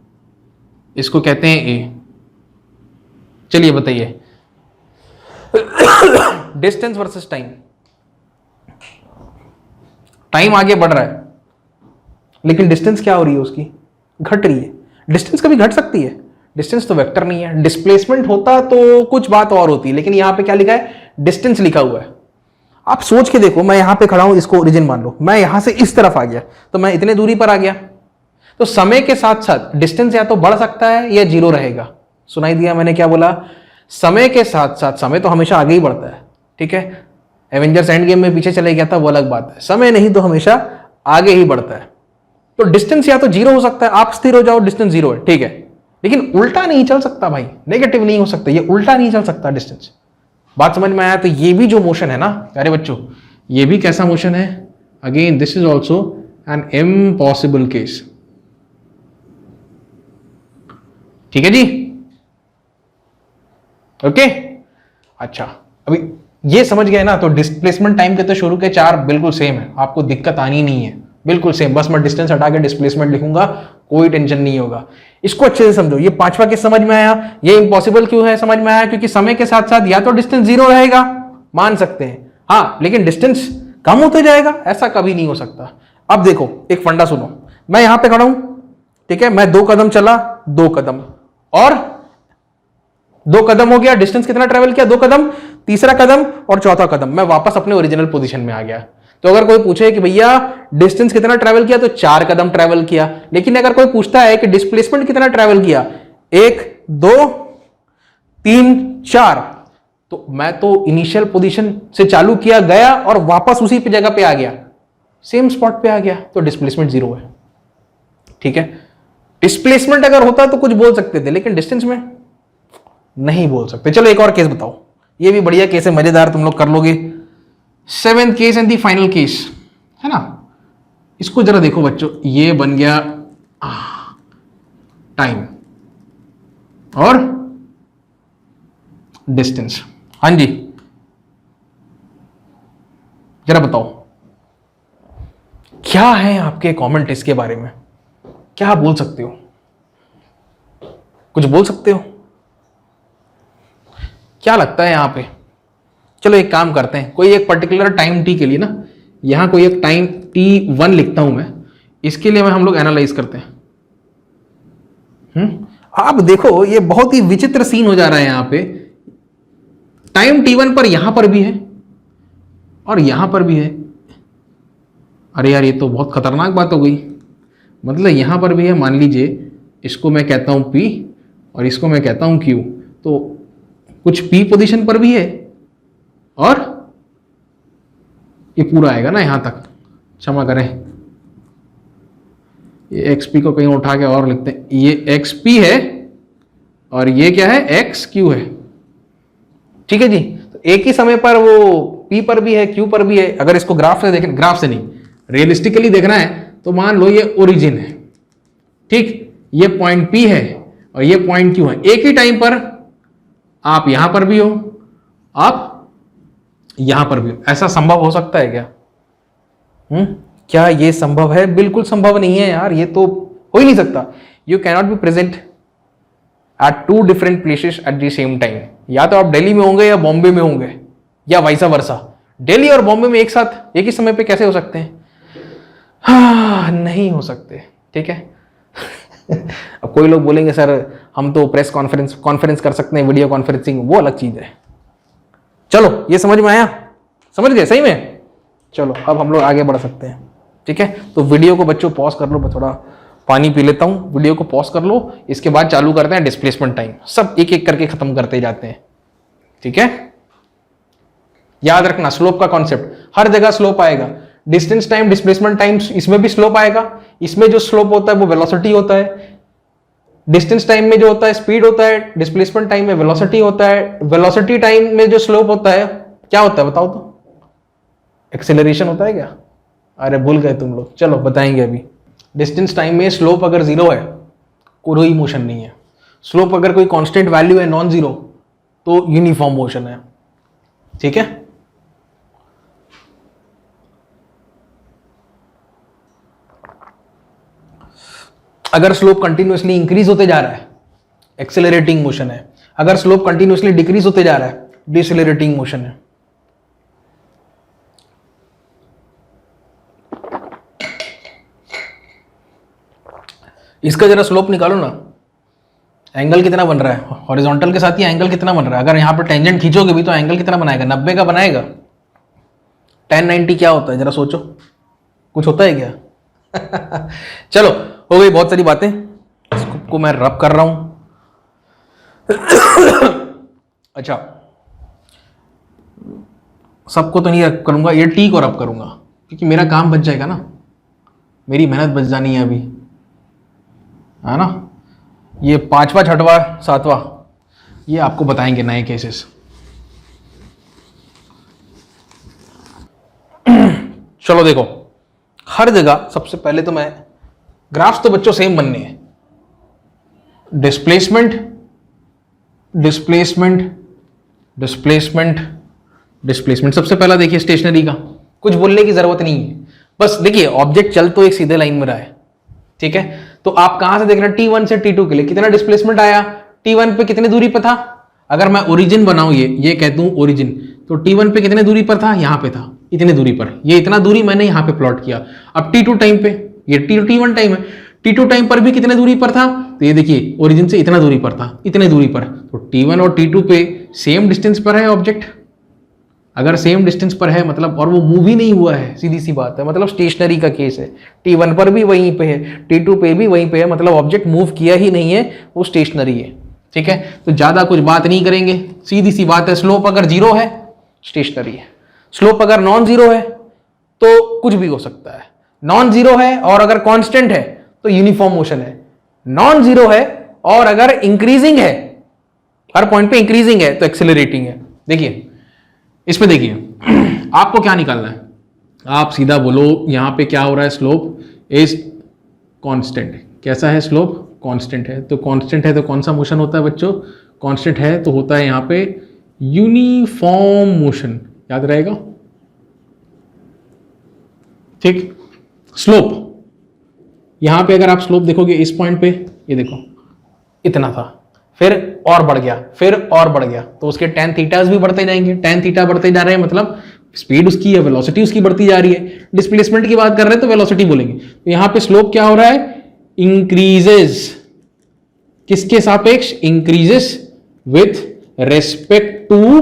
इसको कहते हैं ए, चलिए बताइए डिस्टेंस वर्सेस टाइम। टाइम आगे बढ़ रहा है, लेकिन डिस्टेंस क्या हो रही है उसकी, घट रही है। डिस्टेंस कभी घट सकती है, डिस्टेंस तो वेक्टर नहीं है। डिस्प्लेसमेंट होता तो कुछ बात और होती, लेकिन यहां पे क्या लिखा है, डिस्टेंस लिखा हुआ है। आप सोच के देखो, मैं यहां पे खड़ा हूं, इसको ओरिजिन मान लो, मैं यहां से इस तरफ आ गया तो मैं इतने दूरी पर आ गया, तो समय के साथ साथ डिस्टेंस या तो बढ़ सकता है या जीरो रहेगा। सुनाई दिया मैंने क्या बोला, समय के साथ साथ, समय तो हमेशा आगे ही बढ़ता है, ठीक है। एवेंजर्स एंड गेम में पीछे चले गया था वो अलग बात है, समय नहीं तो हमेशा आगे ही बढ़ता है। तो डिस्टेंस या तो जीरो हो सकता है, आप स्थिर हो जाओ डिस्टेंस जीरो है, ठीक है, लेकिन उल्टा नहीं चल सकता भाई, नेगेटिव नहीं हो सकता, ये उल्टा नहीं चल सकता डिस्टेंस। बात समझ में आया। तो ये भी जो मोशन है ना प्यारे बच्चों, ये भी कैसा मोशन है, again this is also an impossible case, ठीक है जी, ओके। अच्छा, अभी ये समझ गए ना, तो डिस्प्लेसमेंट टाइम के तो शुरू के 4 बिल्कुल सेम है, आपको दिक्कत आनी नहीं है, बिल्कुल सेम, बस मैं डिस्टेंस हटा के डिस्प्लेसमेंट लिखूंगा, कोई टेंशन नहीं होगा। इसको अच्छे से समझो, ये 5वां केस समझ में आया। ये इम्पॉसिबल क्यों है समझ में आया, क्योंकि समय के साथ साथ या तो डिस्टेंस जीरो रहेगा, मान सकते हैं, हाँ, लेकिन डिस्टेंस कम होते जाएगा, ऐसा कभी नहीं हो सकता। अब देखो एक फंडा सुनो, मैं यहां पे खड़ा हूं, ठीक है, मैं 2 कदम चला, 2 कदम और 2 कदम हो गया, डिस्टेंस कितना ट्रेवल किया, 2 कदम, तीसरा कदम और चौथा कदम, मैं वापस अपने ओरिजिनल पोजीशन में आ गया। तो अगर कोई पूछे कि भैया डिस्टेंस कितना ट्रेवल किया, तो 4 कदम ट्रेवल किया। लेकिन अगर कोई पूछता है कि डिस्प्लेसमेंट कितना ट्रेवल किया, 1 2 3 4, तो मैं तो इनिशियल पोजीशन से चालू किया, गया और वापस उसी जगह पे आ गया, सेम स्पॉट पे आ गया, तो डिस्प्लेसमेंट जीरो है, ठीक है। डिस्प्लेसमेंट अगर होता तो कुछ बोल सकते थे, लेकिन डिस्टेंस में नहीं बोल सकते। चलो एक और केस बताओ, ये भी बढ़िया केस है, मजेदार, तुम लोग कर लोगे। 7th case and the final case है ना, इसको जरा देखो बच्चों, ये बन गया टाइम और डिस्टेंस। हाँ जी, जरा बताओ क्या है आपके कमेंट इसके बारे में, क्या बोल सकते हो, कुछ बोल सकते हो, क्या लगता है यहां पे। चलो एक काम करते हैं, कोई एक पर्टिकुलर टाइम टी के लिए ना, यहां कोई एक टाइम T1 लिखता हूं मैं, इसके लिए हम लोग एनालाइज करते हैं। आप देखो ये बहुत ही विचित्र सीन हो जा रहा है यहां पे, टाइम T1 पर यहां पर भी है और यहां पर भी है। अरे यार ये तो बहुत खतरनाक बात हो गई, मतलब यहां पर भी है, मान लीजिए इसको मैं कहता हूं P और इसको मैं कहता हूं Q, तो कुछ P पोजीशन पर भी है और ये पूरा आएगा ना यहां तक, क्षमा करें, ये XP को कहीं उठा के और लिखते हैं, ये XP है और ये क्या है, XQ है, ठीक है जी। तो एक ही समय पर वो P पर भी है, Q पर भी है। अगर इसको ग्राफ से देखें, ग्राफ से नहीं, रियलिस्टिकली देखना है, तो मान लो ये ओरिजिन है, ठीक, ये पॉइंट P है और ये पॉइंट Q है। एक ही टाइम पर आप यहां पर भी हो, आप यहां पर भी हो, ऐसा संभव हो सकता है क्या? क्या ये संभव है? बिल्कुल संभव नहीं है यार, ये तो हो ही नहीं सकता। You cannot be present at 2 different places at the same time. या तो आप दिल्ली में होंगे या बॉम्बे में होंगे या वाइसा वर्सा। दिल्ली और बॉम्बे में एक साथ एक ही समय पे कैसे हो सकते हैं? नहीं हो सकते, ठीक है। अब कोई लोग बोलेंगे सर हम तो प्रेस कॉन्फ्रेंस कर सकते हैं, वीडियो कॉन्फ्रेंसिंग वो अलग चीज है। चलो ये समझ में आया, समझ गए सही में? चलो अब हम लोग आगे बढ़ सकते हैं, ठीक है। तो वीडियो को बच्चों पॉज कर लो, मैं थोड़ा पानी पी लेता हूं, वीडियो को पॉज कर लो, इसके बाद चालू करते हैं डिस्प्लेसमेंट टाइम, सब एक एक करके खत्म करते जाते हैं, ठीक है। याद रखना स्लोप का कॉन्सेप्ट, हर जगह स्लोप आएगा, डिस्टेंस टाइम, डिस्प्लेसमेंट टाइम, इसमें भी स्लोप आएगा। इसमें जो स्लोप होता है वो वेलोसिटी होता है, डिस्टेंस टाइम में जो होता है स्पीड होता है, डिस्प्लेसमेंट टाइम में वेलोसिटी होता है। वेलोसिटी टाइम में जो स्लोप होता है क्या होता है बताओ तो? एक्सेलरेशन होता है क्या? अरे भूल गए तुम लोग, चलो बताएंगे अभी। डिस्टेंस टाइम में स्लोप अगर जीरो है कोई मोशन नहीं है, स्लोप अगर कोई कांस्टेंट वैल्यू है नॉन जीरो तो यूनिफॉर्म मोशन है, ठीक है। अगर स्लोप कंटिन्यूअसली इंक्रीज होते जा रहा है एक्सेलरेटिंग मोशन है, अगर स्लोप कंटिन्यूअसली डिक्रीज होते जा रहा है डिसेलरेटिंग मोशन है। इसका जरा स्लोप निकालो ना, एंगल कितना बन रहा है हॉरिजॉन्टल के साथ, ही एंगल कितना बन रहा है? अगर यहाँ पर टेंजेंट खींचोगे भी तो एंगल कितना बनाएगा? 90 का बनाएगा। tan 90 क्या होता है जरा सोचो, कुछ होता है क्या? चलो हो गई बहुत सारी बातें, इसको मैं रब कर रहा हूं। अच्छा, सबको तो नहीं रब करूंगा, ये टी को रब करूंगा क्योंकि मेरा काम बच जाएगा ना, मेरी मेहनत बच जानी है अभी, है ना। ये 5वां 6वां 7वां ये आपको बताएंगे नए केसेस। चलो देखो, हर जगह सबसे पहले तो मैं ग्राफ्स तो बच्चों सेम बनने हैं, डिस्प्लेसमेंट डिस्प्लेसमेंट डिस्प्लेसमेंट डिस्प्लेसमेंट। सबसे पहला देखिए स्टेशनरी का, कुछ बोलने की जरूरत नहीं है, बस देखिए ऑब्जेक्ट चल तो एक सीधे लाइन में रहा है, ठीक है। तो आप कहां से देख रहे हैं, T1 से T2 के लिए कितना डिस्प्लेसमेंट आया, T1 पे कितनी दूरी पर था। अगर मैं ओरिजिन बनाऊं, ये कह दूं ओरिजिन, तो T1 पे कितने दूरी पर था, यहां पे था इतने दूरी पर, ये इतना दूरी मैंने यहां पे प्लॉट किया। अब T2 टाइम पे, ये T1 टाइम है, T2 टाइम पर भी कितने दूरी पर था, तो ये देखिए ओरिजिन से इतना दूरी पर था, इतने दूरी पर, तो T1 और T2 पे सेम डिस्टेंस पर है ऑब्जेक्ट। अगर सेम डिस्टेंस पर है मतलब, और वो मूव ही नहीं हुआ है, सीधी सी बात है, मतलब स्टेशनरी का केस है। T1 पर भी वहीं पे है, T2 पे भी वहीं पे है, मतलब ऑब्जेक्ट मूव किया ही नहीं है, वो स्टेशनरी है, ठीक है। तो ज्यादा कुछ बात नहीं करेंगे, सीधी सी बात है। स्लोप अगर जीरो है स्टेशनरी है, स्लोप अगर नॉन जीरो है तो कुछ भी हो सकता है। नॉन जीरो है और अगर कांस्टेंट है तो यूनिफॉर्म मोशन है, नॉन जीरो है और अगर इंक्रीजिंग है, हर पॉइंट पे इंक्रीजिंग है तो एक्सेलरेटिंग है। देखिए इसमें देखिए आपको क्या निकालना है, आप सीधा बोलो यहां पे क्या हो रहा है, स्लोप इज कांस्टेंट। कैसा है स्लोप, कांस्टेंट है, तो कांस्टेंट है तो कौन सा मोशन होता है बच्चों, कांस्टेंट है तो होता है यहां पे यूनिफॉर्म मोशन, याद रहेगा, ठीक। स्लोप यहां पे अगर आप स्लोप देखोगे इस पॉइंट पे, ये देखो इतना था, फिर और बढ़ गया, फिर और बढ़ गया, तो उसके tan थीटास भी बढ़ते जाएंगे, tan थीटा बढ़ते जा रहे हैं मतलब स्पीड उसकी है, वेलोसिटी उसकी बढ़ती जा रही है। डिस्प्लेसमेंट की बात कर रहे हैं तो वेलोसिटी बोलेंगे। तो यहां पे स्लोप क्या हो रहा है, इंक्रीजेस, किसके सापेक्ष, increases with respect to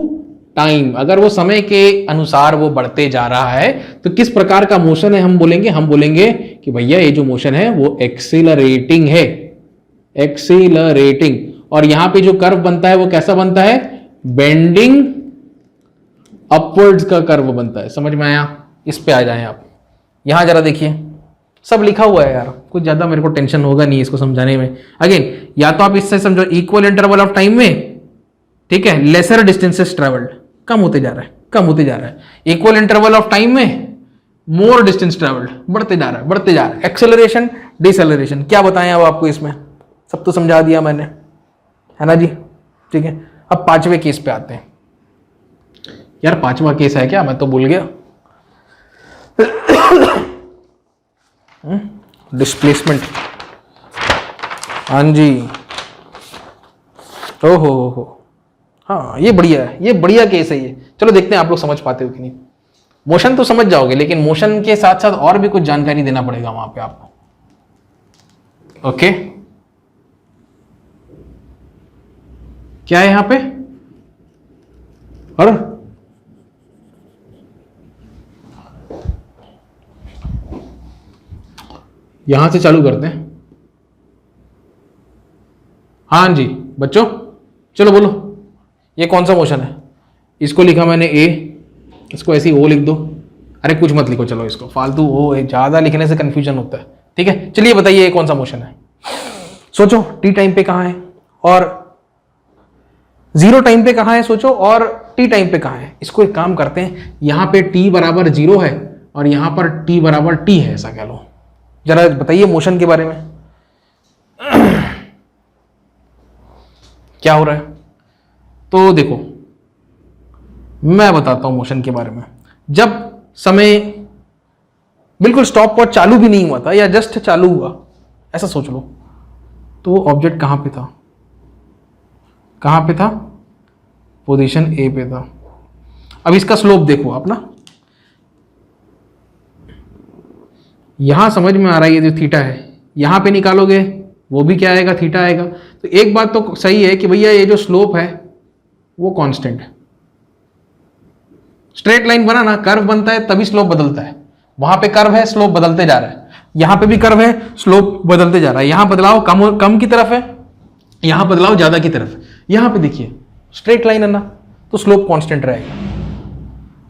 time. अगर वो समय के अनुसार वो बढ़ते जा रहा है तो किस प्रकार का मोशन है, हम बोलेंगे कि भैया ये जो मोशन है वो एक्सीलरेटिंग है, एक्सीलरेटिंग। और यहां पे जो कर्व बनता है वो कैसा बनता है, बेंडिंग अपवर्ड्स का कर्व बनता है। समझ में आया? इस पे आ जाएं आप, यहां जरा देखिए सब लिखा हुआ है यार, कुछ ज्यादा मेरे को टेंशन होगा नहीं इसको समझाने में। अगेन या तो आप इससे समझो इक्वल इंटरवल ऑफ टाइम में, ठीक है, लेसर डिस्टेंसेस ट्रेवल्ड, कम होते जा रहा है, कम होते जा रहा है। इक्वल इंटरवल ऑफ टाइम में मोर डिस्टेंस ट्रेवल्ड, बढ़ते जा रहा है, बढ़ते जा रहा है। एक्सेलरेशन डिसेलरेशन, क्या बताएं अब आपको, इसमें सब तो समझा दिया मैंने, है ना जी, ठीक है। अब 5वें केस पे आते हैं। यार 5वां केस है क्या, मैं तो भूल गया। डिस्प्लेसमेंट, हाँ जी, हो, हाँ ये बढ़िया है, ये बढ़िया केस है ये। चलो देखते हैं आप लोग समझ पाते हो कि नहीं। मोशन तो समझ जाओगे लेकिन मोशन के साथ साथ और भी कुछ जानकारी देना पड़ेगा वहां पे आपको, ओके। क्या है यहां पे, और यहां से चालू करते हैं। हाँ जी बच्चों, चलो बोलो ये कौन सा मोशन है। इसको लिखा मैंने ए, इसको ऐसे ही ओ लिख दो। अरे कुछ मत लिखो, चलो इसको फालतू ओ, ज्यादा लिखने से कंफ्यूजन होता है, ठीक है। चलिए बताइए ये कौन सा मोशन है, सोचो। टी टाइम पे कहां है और 0 टाइम पे कहां है, सोचो, और टी टाइम पे कहां है। इसको एक काम करते हैं, यहां पे टी बराबर 0 है और यहां पर टी बराबर टी है, ऐसा कह लो। जरा बताइए मोशन के बारे में क्या हो रहा है। तो देखो मैं बताता हूं मोशन के बारे में। जब समय बिल्कुल स्टॉप वॉच चालू भी नहीं हुआ था या जस्ट चालू हुआ, ऐसा सोच लो, तो ऑब्जेक्ट कहां पे था, कहां पे था, पोजीशन ए पे था। अब इसका स्लोप देखो आप ना, यहां समझ में आ रहा है, ये जो थीटा है यहां पे निकालोगे वो भी क्या आएगा, थीटा आएगा। तो एक बात तो सही है कि भैया ये जो स्लोप है वो कांस्टेंट है। स्ट्रेट लाइन बना ना, कर्व बनता है तभी स्लोप बदलता है। वहां पे कर्व है, स्लोप बदलते जा रहा है, यहां पे भी कर्व है, स्लोप बदलते जा रहा है। यहां बदलाव कम की तरफ है, यहां बदलाव ज्यादा की तरफ। यहां पे देखिए स्ट्रेट लाइन है ना, तो स्लोप कांस्टेंट रहेगा।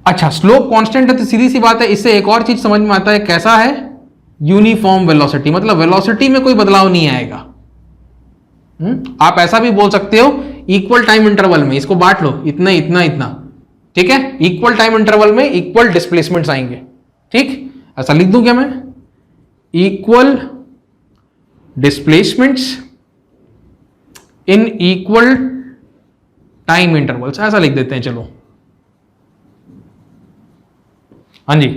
अच्छा, स्लोप कांस्टेंट है तो सीधी सी बात है, इससे एक और चीज समझ में आता है, कैसा है, यूनिफॉर्म वेलोसिटी, मतलब वेलोसिटी में कोई बदलाव नहीं आएगा। आप ऐसा भी बोल सकते हो इक्वल टाइम इंटरवल में, इसको बांट लो, इतना इतना इतना, ठीक है, इक्वल टाइम इंटरवल में इक्वल डिस्प्लेसमेंट्स आएंगे। ठीक, ऐसा लिख दूं क्या मैं, equal displacements in equal time intervals, ऐसा लिख देते हैं। चलो हाँ जी,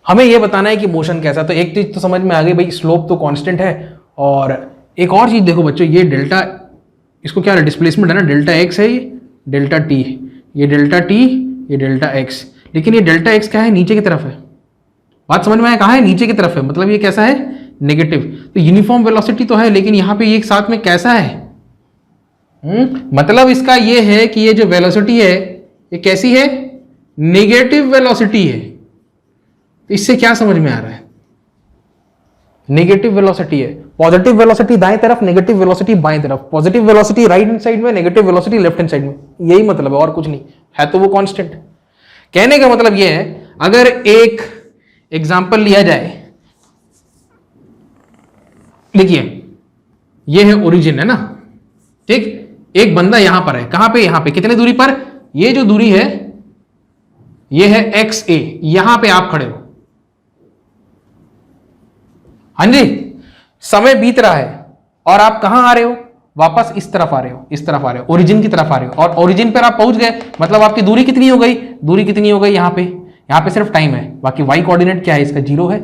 हमें यह बताना है कि मोशन कैसा। तो एक चीज तो समझ में आ गई भाई, स्लोप तो कांस्टेंट है। और एक और चीज देखो बच्चों, ये डेल्टा, इसको क्या है, डिस्प्लेसमेंट है ना, डेल्टा एक्स है, ये डेल्टा टी है, ये डेल्टा टी, ये डेल्टा एक्स। लेकिन ये डेल्टा एक्स क्या है, नीचे की तरफ है। बात समझ में आया, कहाँ है, नीचे की तरफ है, मतलब ये कैसा है, नेगेटिव। तो यूनिफॉर्म वेलोसिटी तो है, लेकिन यहां पे ये एक साथ में कैसा है, मतलब इसका ये है कि ये जो वेलोसिटी है ये कैसी है, नेगेटिव वेलोसिटी है। तो इससे क्या समझ में आ रहा है, नेगेटिव वेलोसिटी है। पॉजिटिव वेलोसिटी दाएं तरफ, नेगेटिव वेलोसिटी बाएं तरफ, positive velocity right hand side में, negative velocity left hand side में। यही मतलब है, और कुछ नहीं है, तो वो कांस्टेंट। कहने का मतलब ये है, अगर एक एग्जांपल लिया जाए, देखिए ये है ओरिजिन है ना, ठीक, एक बंदा यहां पर है, कहां पे, यहां पे, कितने दूरी पर, ये जो दूरी है ये है एक्स ए, यहां पे आप खड़े हो, हाँ जी, समय बीत रहा है और आप कहां आ रहे हो, वापस इस तरफ आ रहे हो, इस तरफ आ रहे हो, ओरिजिन की तरफ आ रहे हो, और ओरिजिन पर आप पहुंच गए, मतलब आपकी दूरी कितनी हो गई, दूरी कितनी हो गई, यहां पे सिर्फ टाइम है, बाकी वाई कोऑर्डिनेट क्या है इसका, 0 है।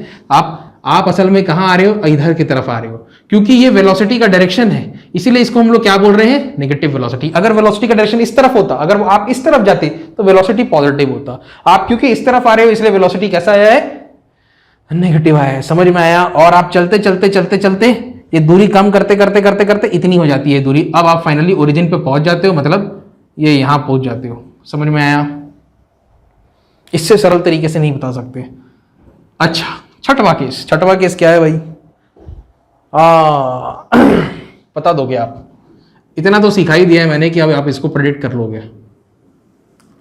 आप असल में कहां आ रहे हो, इधर की तरफ आ रहे हो, क्योंकि ये वेलोसिटी का डायरेक्शन है, इसीलिए इसको हम लोग क्या बोल रहे हैं, नेगेटिव वेलोसिटी। अगर वेलोसिटी का डायरेक्शन इस तरफ होता, अगर आप इस तरफ जाते तो वेलोसिटी पॉजिटिव होता। आप क्योंकि इस तरफ आ रहे हो इसलिए वेलोसिटी कैसा आया है, नेगेटिव आया है। समझ में आया। और आप चलते चलते चलते चलते ये दूरी कम करते करते करते करते इतनी हो जाती है दूरी, अब आप फाइनली ओरिजिन पे पहुंच जाते हो, मतलब ये यहां पहुंच जाते हो। समझ में आया। इससे सरल तरीके से नहीं बता सकते। अच्छा, छठवां केस क्या है भाई, बता दोगे आप, इतना तो सिखा ही दिया है मैंने कि अब आप इसको प्रेडिक्ट कर लोगे।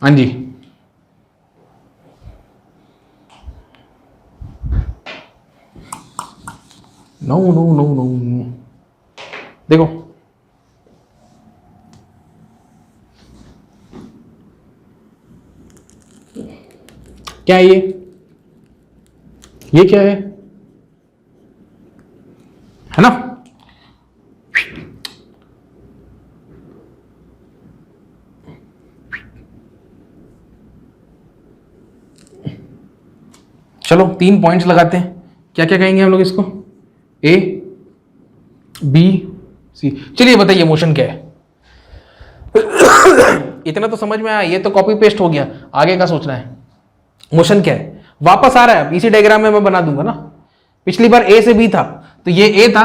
हाँ जी, नो नो नो नो, देखो क्या है ये क्या है ना, चलो 3 पॉइंट्स लगाते हैं। क्या क्या कहेंगे हम लोग इसको, ए बी सी। चलिए बताइए मोशन क्या है। इतना तो समझ में आया, ये तो कॉपी पेस्ट हो गया, आगे का सोचना है। मोशन क्या है, वापस आ रहा है, इसी डायग्राम में मैं बना दूंगा ना। पिछली बार ए से बी था तो ये ए था,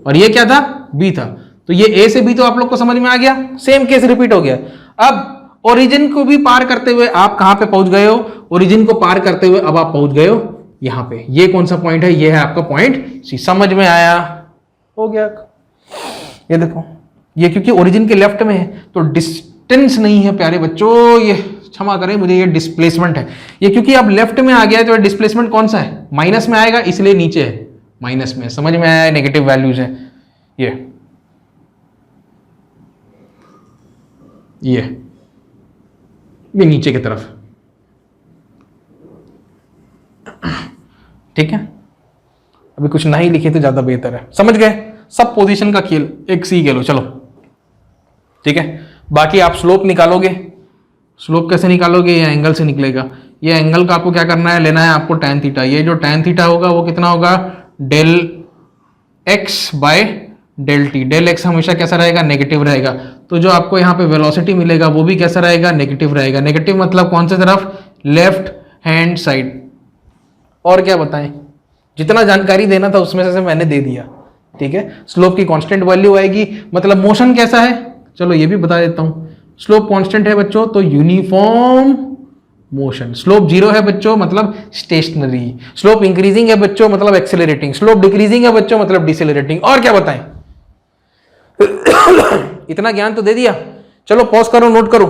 और ये क्या था, बी था, तो ये ए से बी तो आप लोग को समझ में आ गया। सेम केस रिपीट हो गया। अब ओरिजिन को भी पार करते हुए आप कहां पे पहुंच गए हो, ओरिजिन को पार करते हुए अब आप पहुंच गए हो यहां पे। ये कौन सा पॉइंट है, ये है आपका पॉइंट सी। समझ में आया, हो गया। ये देखो, ये क्योंकि ओरिजिन के लेफ्ट में है तो डिस्टेंस नहीं है प्यारे बच्चों, ये क्षमा करें मुझे, ये डिस्प्लेसमेंट है। ये क्योंकि अब लेफ्ट में आ गया है तो डिस्प्लेसमेंट कौन सा है, माइनस में आएगा, इसलिए नीचे है, माइनस में। समझ में आया, नेगेटिव वैल्यूज है ये नीचे की तरफ, ठीक है। अभी कुछ नहीं लिखे तो ज्यादा बेहतर है। समझ गए, सब पोजीशन का खेल एक सी लो, चलो ठीक है। बाकी आप स्लोप निकालोगे, स्लोप कैसे निकालोगे, ये एंगल से निकलेगा। ये एंगल का आपको क्या करना है, लेना है आपको tan थीटा। ये जो tan थीटा होगा वो कितना होगा, del x by del t. Del x हमेशा कैसा रहेगा, नेगेटिव रहेगा। तो जो आपको यहाँ पे वेलोसिटी मिलेगा वो भी कैसा रहेगा, नेगेटिव रहेगा। नेगेटिव मतलब कौन सी तरफ, लेफ्ट हैंड साइड। और क्या बताएं, जितना जानकारी देना था उसमें से मैंने दे दिया, ठीक है। स्लोप की कांस्टेंट वैल्यू आएगी, मतलब मोशन कैसा है, चलो ये भी बता देता हूं। स्लोप कांस्टेंट है बच्चों तो यूनिफॉर्म मोशन। स्लोप जीरो है बच्चों मतलब स्टेशनरी। स्लोप इंक्रीजिंग है बच्चों मतलब एक्सेलरेटिंग। स्लोप डिक्रीजिंग है बच्चों मतलब डिसेलरेटिंग। और क्या बताएं? इतना ज्ञान तो दे दिया। चलो पॉज करो, नोट करो।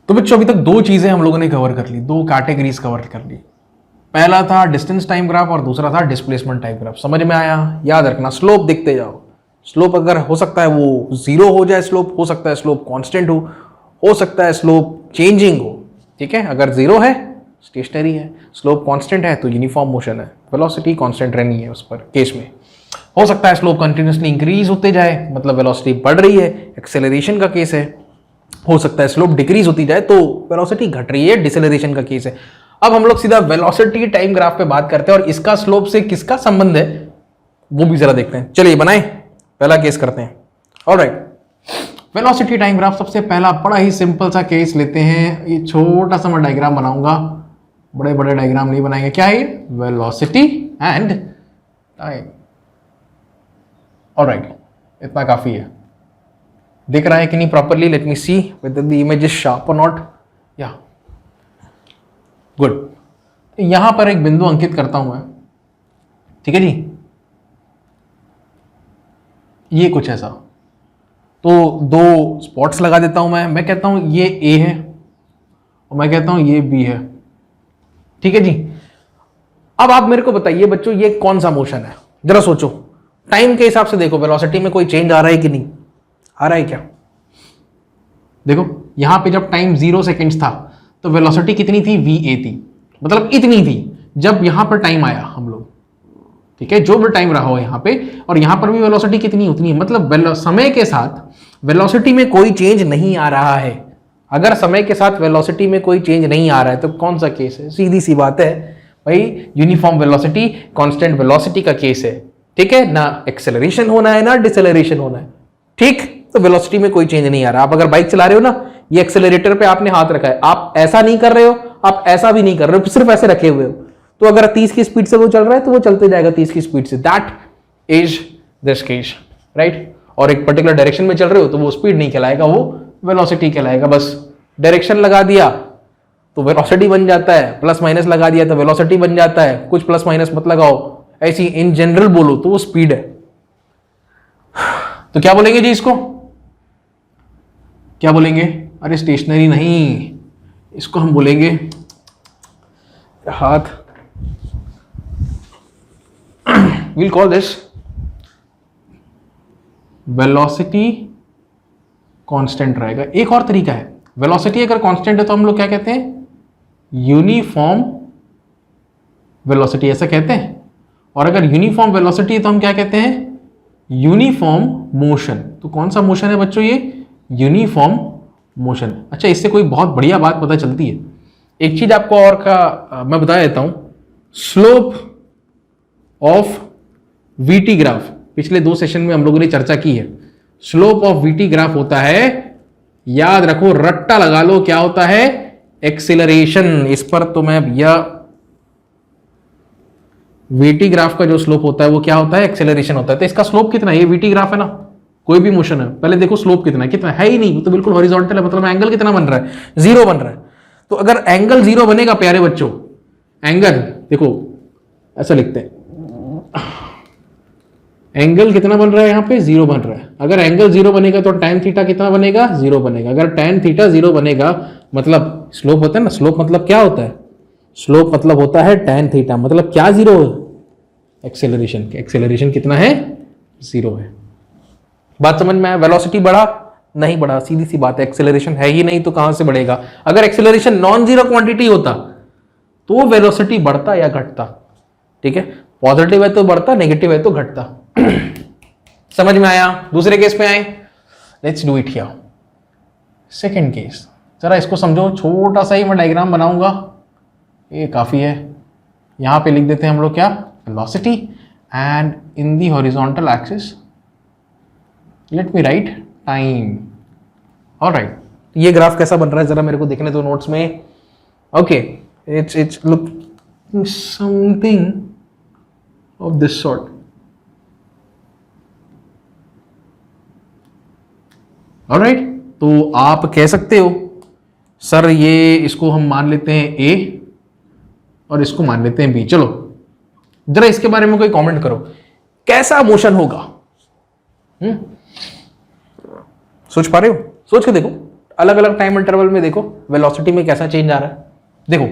तो बच्चों अभी तक दो चीजें हम लोगों ने कवर कर ली, दो कैटेगरीज कवर कर ली। पहला था डिस्टेंस टाइम ग्राफ और दूसरा था डिस्प्लेसमेंट टाइम ग्राफ। समझ में आया? याद रखना, स्लोप देखते जाओ। स्लोप अगर हो सकता है वो जीरो हो जाए, स्लोप हो सकता है स्लोप कांस्टेंट हो सकता है स्लोप चेंजिंग हो, ठीक है। अगर जीरो है स्टेशनरी है, स्लोप कांस्टेंट है तो यूनिफॉर्म मोशन है, वेलोसिटी कांस्टेंट रहनी है उस पर केस में। हो सकता है स्लोप कंटिन्यूसली इंक्रीज होते जाए, मतलब वेलोसिटी बढ़ रही है, एक्सेलरेशन का केस है। हो सकता है स्लोप डिक्रीज होती जाए तो वेलोसिटी घट रही है, डिसेलरेशन का केस है। अब हम लोग सीधा वेलोसिटी टाइम ग्राफ पे बात करते हैं और इसका स्लोप से किसका संबंध है वो भी जरा देखते हैं। चलिए बनाएं, पहला केस करते हैं। Alright, velocity time graph. सबसे पहला बड़ा ही सिंपल सा केस लेते हैं। ये छोटा सा मैं डायग्राम बनाऊंगा, बड़े बड़े डायग्राम नहीं बनाएंगे। क्या है ये? Velocity and time. ऑलराइट, इतना काफी है। दिख रहा है कि नहीं properly? Let me see whether the image is sharp और नॉट। या गुड। यहां पर एक बिंदु अंकित करता हूं मैं, ठीक है जी। ये कुछ ऐसा, तो दो स्पॉट्स लगा देता हूं मैं कहता हूं ये ए है और मैं कहता हूं ये बी है, ठीक है जी। अब आप मेरे को बताइए बच्चों ये कौन सा मोशन है? जरा सोचो, टाइम के हिसाब से देखो, वेलोसिटी में कोई चेंज आ रहा है कि नहीं आ रहा है? क्या देखो, यहां पे जब टाइम 0 सेकेंड्स था तो वेलोसिटी कितनी थी? va थी, मतलब इतनी थी। जब यहां पर टाइम आया हम लोग, ठीक है, जो भी टाइम रहा हो यहां पे, और यहां पर भी वेलोसिटी कितनी उतनी है, मतलब समय के साथ वेलोसिटी में कोई चेंज नहीं आ रहा है। अगर समय के साथ वेलोसिटी में कोई चेंज नहीं आ रहा है तो कौन सा केस है? सीधी सी बात है भाई, यूनिफॉर्म वेलोसिटी कांस्टेंट वेलोसिटी का केस है, ठीक है ना। एक्सेलरेशन होना है ना डिसेलरेशन होना है, ठीक। तो वेलोसिटी में कोई चेंज नहीं आ रहा। आप अगर बाइक चला रहे हो ना, ये एक्सेलरेटर पे आपने हाथ रखा है, आप ऐसा नहीं कर रहे हो, आप ऐसा भी नहीं कर रहे हो, सिर्फ ऐसे रखे हुए हो, तो अगर 30 की स्पीड से वो चल रहा है तो वो चलते जाएगा 30 की स्पीड से। That is this case, right. और एक पर्टिकुलर डायरेक्शन में चल रहे हो तो वो स्पीड नहीं कहलाएगा, वो वेलोसिटी कहलाएगा। बस डायरेक्शन लगा दिया तो वेलोसिटी बन जाता है, प्लस माइनस लगा दिया तो वेलोसिटी बन जाता है। कुछ प्लस माइनस मत लगाओ, ऐसी इन जनरल बोलो तो वो स्पीड है। तो क्या बोलेंगे जी इसको? क्या बोलेंगे? अरे स्टेशनरी नहीं, इसको हम बोलेंगे हाथ, we'll call this velocity constant रहेगा। एक और तरीका है, वेलोसिटी अगर कांस्टेंट है तो हम लोग क्या कहते हैं? यूनिफॉर्म वेलोसिटी, ऐसा कहते हैं। और अगर यूनिफॉर्म वेलोसिटी है तो हम क्या कहते हैं? Uniform motion. तो कौन सा मोशन है बच्चों? ये यूनिफॉर्म मोशन। अच्छा, इससे कोई बहुत बढ़िया बात पता चलती है। एक चीज आपको और का मैं बता देता हूं, स्लोप ऑफ वीटी ग्राफ, पिछले 2 सेशन में हम लोगों ने चर्चा की है। स्लोप ऑफ वीटी ग्राफ होता है, याद रखो, रट्टा लगा लो, क्या होता है? एक्सेलरेशन। इस पर तो मैं भैया, वीटी ग्राफ का जो स्लोप होता है वो क्या होता है? एक्सेलरेशन होता है। तो इसका स्लोप कितना है? ये वीटी ग्राफ है ना, कोई भी मोशन है, पहले देखो स्लोप कितना है। कितना है ही नहीं, वो तो बिल्कुल हॉरिजॉन्टल है, मतलब एंगल कितना बन रहा है? 0 बन रहा है। तो अगर एंगल 0 बनेगा प्यारे बच्चों, एंगल देखो ऐसा लिखते हैं, एंगल कितना बन रहा है यहाँ पे? 0 बन रहा है। अगर एंगल 0 बनेगा तो tan थीटा कितना बनेगा? 0 बनेगा। अगर tan थीटा 0 बनेगा मतलब स्लोप होता है ना, स्लोप मतलब क्या होता है? स्लोप मतलब होता है tan थीटा, मतलब क्या 0 है? एक्सेलरेशन। एक्सेलरेशन कितना है? 0 है। बात समझ में आया? वेलोसिटी बढ़ा नहीं बढ़ा, सीधी सी बात है, एक्सेलरेशन है ही नहीं तो कहां से बढ़ेगा? अगर एक्सेलरेशन नॉन जीरो क्वांटिटी होता तो वेलोसिटी बढ़ता या घटता? ठीक है, पॉजिटिव है तो बढ़ता, नेगेटिव है तो घटता। समझ में आया? दूसरे केस पे आए, let's do it here. Second case, जरा इसको समझो, छोटा सा ही मैं डायग्राम बनाऊंगा, ये काफी है। यहां पे लिख देते हैं हम लोग क्या? Velocity, and in the horizontal axis let me right time. Alright, ये ग्राफ कैसा बन रहा है जरा मेरे को देखने दो नोट्स में। Okay, it's look something of this sort. Alright, तो आप कह सकते हो सर ये इसको हम मान लेते हैं ए और इसको मान लेते हैं बी। चलो जरा इसके बारे में कोई कमेंट करो, कैसा मोशन होगा? सोच पा रहे हो? सोच के देखो, अलग अलग टाइम इंटरवल में देखो वेलोसिटी में कैसा चेंज आ रहा है। देखो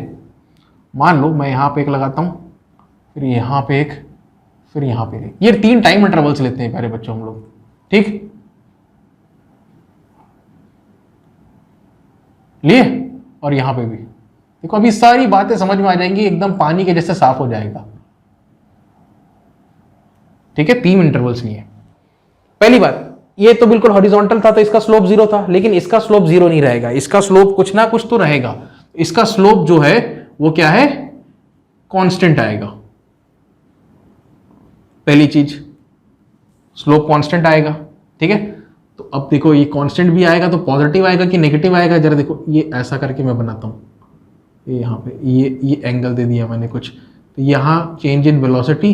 मान लो मैं यहां पे एक लगाता हूं, फिर यहां पे एक, फिर यहां पे एक। ये 3 टाइम इंटरवल्स लेते हैं प्यारे बच्चों हम लोग, ठीक लिए? और यहां पे भी देखो, अभी सारी बातें समझ में आ जाएंगी, एकदम पानी के जैसे साफ हो जाएगा। ठीक है, 3 इंटरवल्स लिए। पहली बात, ये तो बिल्कुल हॉरिजॉन्टल था तो इसका स्लोप 0 था, लेकिन इसका स्लोप 0 नहीं रहेगा, इसका स्लोप कुछ ना कुछ तो रहेगा। इसका स्लोप जो है वो क्या है? कांस्टेंट आएगा। पहली चीज, स्लोप कांस्टेंट आएगा। ठीक है, तो अब देखो ये कांस्टेंट भी आएगा तो पॉजिटिव आएगा कि नेगेटिव आएगा? जरा देखो, ये ऐसा करके मैं बनाता हूं, ये यहां पे ये एंगल दे दिया मैंने कुछ, तो यहां चेंज इन वेलोसिटी,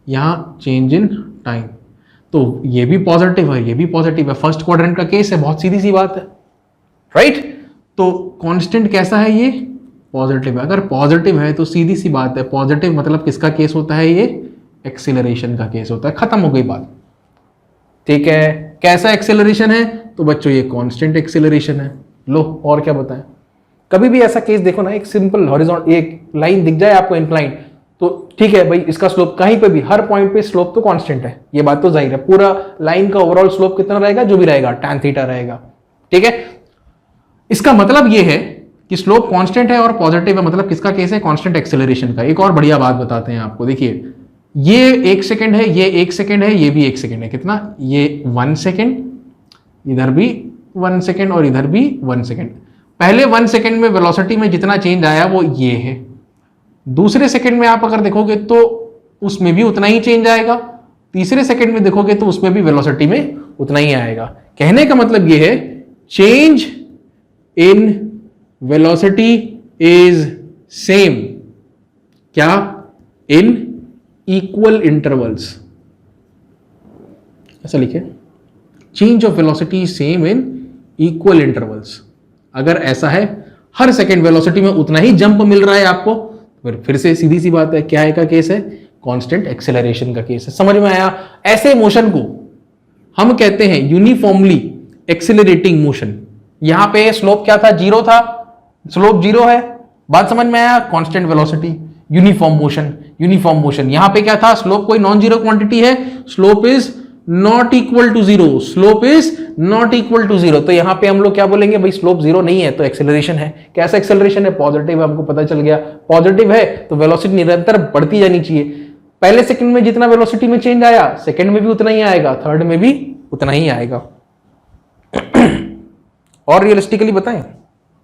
यहां चेंज इन टाइम, तो ये भी पॉजिटिव है, ये भी पॉजिटिव है। फर्स्ट क्वाड्रेंट का केस है, बहुत सीधी सी बात है, राइट? तो कांस्टेंट कैसा है? ये पॉजिटिव है। अगर पॉजिटिव है तो सीधी सी बात है, पॉजिटिव मतलब किसका केस होता है? ये एक्सेलरेशन का केस होता है। खत्म हो गई बात। ठीक है, कैसा एक्सेलरेशन है? तो बच्चों ये कांस्टेंट एक्सेलरेशन है। लो और क्या बताएं? कभी भी ऐसा केस देखो ना, एक सिंपल हॉरिजॉन्टल एक लाइन दिख जाए आपको इंक्लाइन, तो ठीक है भाई, इसका स्लोप कहीं पे भी, हर पॉइंट पे स्लोप तो कांस्टेंट है, ये बात तो जाहिर है। पूरा लाइन का ओवरऑल स्लोप कितना रहेगा? जो भी रहेगा tan थीटा रहेगा। ठीक है, इसका मतलब ये है कि स्लोप कांस्टेंट है और पॉजिटिव है, मतलब किसका केस है? कांस्टेंट एक्सेलरेशन का। एक और बढ़िया बात बताते हैं आपको, देखिए ये 1 सेकेंड है, ये 1 सेकेंड है, ये भी 1 सेकेंड है। कितना? ये 1 सेकेंड, इधर भी 1 सेकेंड और इधर भी 1 सेकेंड। पहले 1 सेकेंड में वेलोसिटी में जितना चेंज आया वो ये है। दूसरे सेकंड में आप अगर देखोगे तो उसमें भी उतना ही चेंज आएगा। तीसरे सेकंड में देखोगे तो उसमें भी वेलोसिटी में उतना ही आएगा। कहने का मतलब यह है, change in velocity is same, क्या? इन इक्वल इंटरवल्स, ऐसा लिखे, change of velocity is same in equal intervals. अगर ऐसा है, हर सेकंड वेलोसिटी में उतना ही जंप मिल रहा है आपको, फिर से सीधी सी बात है, क्या है का केस है? कांस्टेंट एक्सेलरेशन का केस है। समझ में आया? ऐसे मोशन को हम कहते हैं यूनिफॉर्मली एक्सेलरेटिंग मोशन। यहां पे स्लोप क्या था? 0 था, स्लोप 0 है। बात समझ में आया? Constant velocity, uniform motion, uniform motion. यहां पे क्या था? स्लोप कोई नॉन जीरो क्वांटिटी है, slope is not equal to 0, slope is not equal to 0। तो यहां पे हम लोग क्या बोलेंगे? भाई स्लोप 0 नहीं है तो एक्सेलरेशन है। कैसा एक्सेलरेशन है? पॉजिटिव है, हमको पता चल गया। पॉजिटिव है तो वेलोसिटी निरंतर बढ़ती जानी चाहिए। पहले सेकंड में जितना वेलोसिटी में चेंज आया, सेकंड में भी उतना ही आएगा, थर्ड में भी उतना ही आएगा। और रियलिस्टिकली बताएं,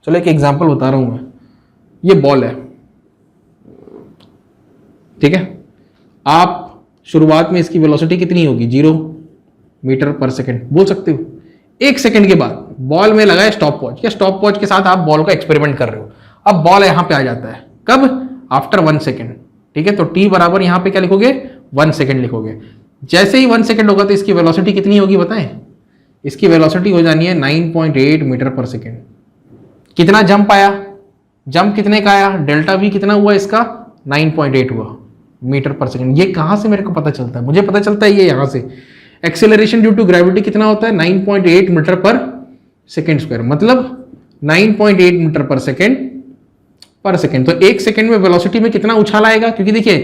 चलो एक एग्जांपल बता रहा हूं मैं। ये बॉल है, ठीक है, आप शुरुआत में इसकी वेलोसिटी कितनी होगी? 0 मीटर पर सेकंड बोल सकते हो। 1 सेकंड के बाद बॉल में लगा है स्टॉप वॉच, या स्टॉप वॉच के साथ आप बॉल का एक्सपेरिमेंट कर रहे हो। अब बॉल यहां पे आ जाता है, कब? After 1 second. ठीक है, तो टी बराबर यहां पे क्या लिखोगे? 1 सेकंड लिखोगे। जैसे ही 1 सेकंड होगा तो इसकी वेलोसिटी कितनी होगी बताएं? इसकी वेलोसिटी हो जानी है 9.8 मीटर पर सेकंड। कितना जंप आया? जंप कितने का आया? डेल्टा वी कितना हुआ इसका? 9.8 हुआ मीटर पर सेकंड। ये कहां से मेरे को पता चलता है? मुझे पता चलता है ये यहां से। एक्सेलरेशन ड्यू टू ग्रेविटी कितना होता है? 9.8 मीटर पर सेकंड स्क्वायर, मतलब 9.8 मीटर पर सेकंड। तो 1 सेकंड में वेलोसिटी में कितना उछाल आएगा? क्योंकि देखिए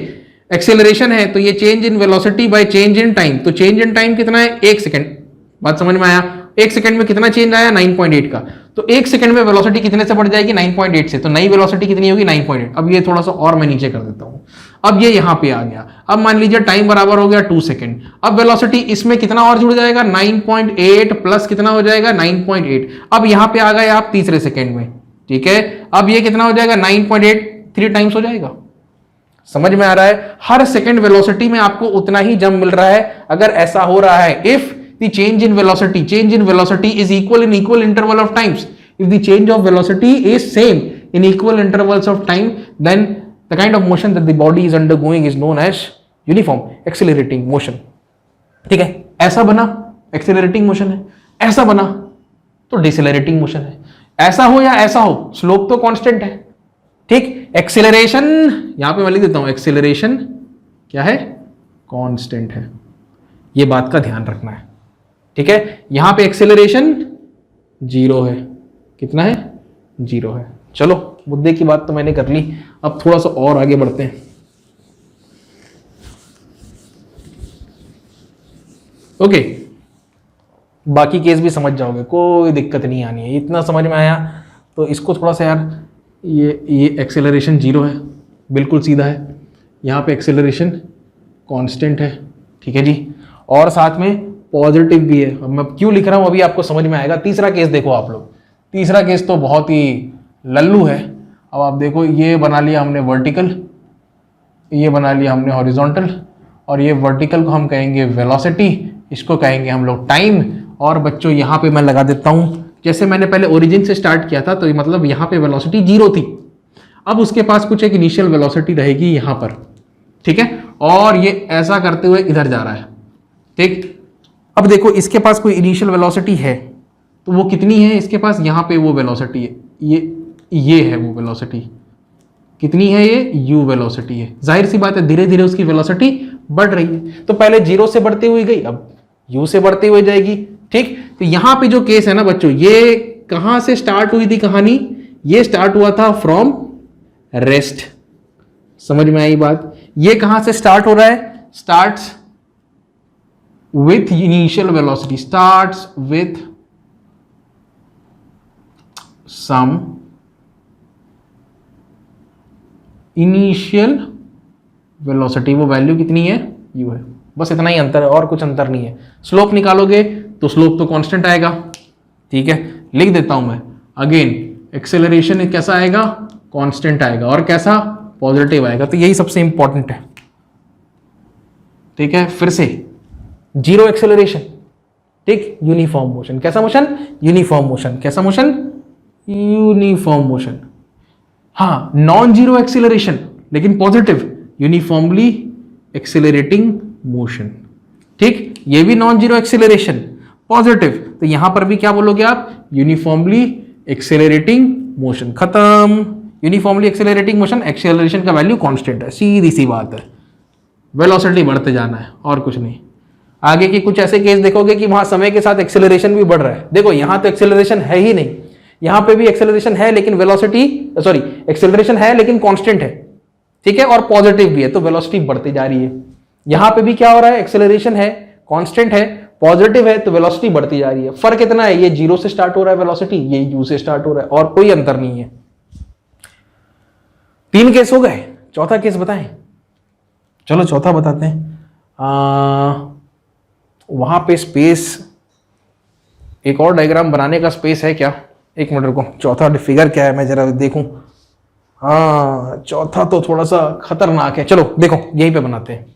एक्सेलरेशन है तो ये change in velocity by change in time, तो चेंज इन टाइम कितना है? 1 सेकंड। बात समझ में आया? 1 सेकंड में कितना चेंज आया? 9.8 का। तो 1 सेकंड में वेलोसिटी कितने से बढ़ जाएगी? 9.8 से। तो नई वेलोसिटी कितनी होगी? 9.8। अब ये थोड़ा सा और मैं नीचे कर देता हूं। अब ये यहां पे आ गया। अब मान लीजिए टाइम बराबर हो गया 2 सेकंड। अब वेलोसिटी इसमें कितना और जुड़ जाएगा? 9.8 प्लस कितना हो जाएगा? 9.8। अब यहां पे आ गए आप तीसरे सेकंड में, ठीक है। अब ये कितना हो जाएगा? 9.8 3 टाइम्स हो जाएगा। समझ में आ रहा है? हर सेकंड वेलोसिटी में आपको उतना ही जंप मिल रहा है। अगर ऐसा हो रहा है, if the change in velocity is equal in equal interval of times, if the change of velocity is same in equal intervals of time, then the kind of motion that the body is undergoing is known as uniform accelerating motion. ठीक है, ऐसा बना एक्सेलरेटिंग मोशन है, ऐसा बना तो डिसेलरेटिंग मोशन है। ऐसा हो या ऐसा हो, स्लोप तो कांस्टेंट है। ठीक, एक्सेलरेशन यहां पे मैं लिख देता हूं, एक्सेलरेशन क्या है, कांस्टेंट है। ये बात का ध्यान रखना है। ठीक है, यहां पे एक्सेलरेशन 0 है, कितना है, 0 है। चलो मुद्दे की बात तो मैंने कर ली, अब थोड़ा सा और आगे बढ़ते हैं। ओके, बाकी केस भी समझ जाओगे, कोई दिक्कत नहीं आनी है। इतना समझ में आया तो इसको थोड़ा सा यार, ये एक्सेलरेशन 0 है, बिल्कुल सीधा है। यहाँ पे एक्सेलरेशन कांस्टेंट है। ठीक है जी, और साथ में पॉजिटिव भी है। अब मैं क्यों लिख रहा हूँ अभी आपको समझ में आएगा। तीसरा केस देखो आप लोग, तीसरा केस तो बहुत ही लल्लू है। अब आप देखो, ये बना लिया हमने वर्टिकल, ये बना लिया हमने हॉरिजॉन्टल, और ये वर्टिकल को हम कहेंगे वेलोसिटी, इसको कहेंगे हम लोग टाइम। और बच्चों यहाँ पे मैं लगा देता हूँ, जैसे मैंने पहले ओरिजिन से स्टार्ट किया था, तो मतलब यहाँ पे वेलोसिटी 0 थी। अब उसके पास कुछ एक इनिशियल वेलोसिटी रहेगी यहाँ पर। ठीक है, और ये ऐसा करते हुए इधर जा रहा है। ठीक, अब देखो इसके पास कोई इनिशियल वेलोसिटी है, तो वो कितनी है इसके पास, यहाँ पे वो वेलोसिटी है, ये है वो वेलोसिटी। कितनी है ये, u वेलोसिटी है। जाहिर सी बात है धीरे धीरे उसकी वेलोसिटी बढ़ रही है, तो पहले 0 से बढ़ती हुई गई, अब u से बढ़ती हुई जाएगी। ठीक, तो यहां पे जो केस है ना बच्चों, ये कहां से स्टार्ट हुई थी कहानी, ये स्टार्ट हुआ था फ्रॉम रेस्ट। समझ में आई बात, ये कहां से स्टार्ट हो रहा है, starts with initial velocity, starts with some initial velocity. वो वैल्यू कितनी है, u है। बस इतना ही अंतर है, और कुछ अंतर नहीं है। स्लोप निकालोगे तो स्लोप तो कांस्टेंट आएगा। ठीक है, लिख देता हूं मैं अगेन, एक्सेलरेशन कैसा आएगा, कांस्टेंट आएगा, और कैसा, पॉजिटिव आएगा। तो यही सबसे इंपॉर्टेंट है। ठीक है, फिर से 0 एक्सेलरेशन, ठीक, यूनिफॉर्म मोशन। कैसा मोशन, यूनिफॉर्म मोशन। कैसा मोशन, यूनिफॉर्म मोशन। हाँ, नॉन जीरो एक्सेलरेशन लेकिन पॉजिटिव, यूनिफॉर्मली एक्सेलरेटिंग मोशन। ठीक, ये भी नॉन जीरो एक्सेलरेशन, पॉजिटिव, तो यहां पर भी क्या बोलोगे आप, यूनिफॉर्मली एक्सेलरेटिंग मोशन। खत्म, यूनिफॉर्मली एक्सेलरेटिंग मोशन, एक्सेलरेशन का वैल्यू कांस्टेंट है, सीधी सी बात है। वेलोसिटी बढ़ते जाना है और कुछ नहीं। आगे की कुछ ऐसे केस देखोगे कि वहां समय के साथ एक्सेलरेशन भी बढ़ रहा है। देखो यहां तो एक्सेलरेशन है ही नहीं, यहां पे भी एक्सेलरेशन है लेकिन वेलोसिटी, सॉरी, एक्सेलरेशन है लेकिन कांस्टेंट है। ठीक है, और पॉजिटिव भी है, तो वेलोसिटी बढ़ती जा रही है। यहां पे भी क्या हो रहा है, एक्सेलरेशन है, कांस्टेंट है, पॉजिटिव है, तो वेलोसिटी बढ़ती जा रही है। फर्क इतना है, ये 0 से स्टार्ट हो रहा है वेलोसिटी, ये u से स्टार्ट हो रहा है, और कोई अंतर नहीं है। 3 केस हो गए, चौथा केस बताएं। चलो चौथा बताते हैं। वहां पे स्पेस, एक और डायग्राम बनाने का स्पेस है क्या, एक मिनट रुको, चौथा फिगर क्या है मैं जरा देखूं। हाँ, चौथा तो थोड़ा सा खतरनाक है, चलो देखो यहीं पे बनाते हैं,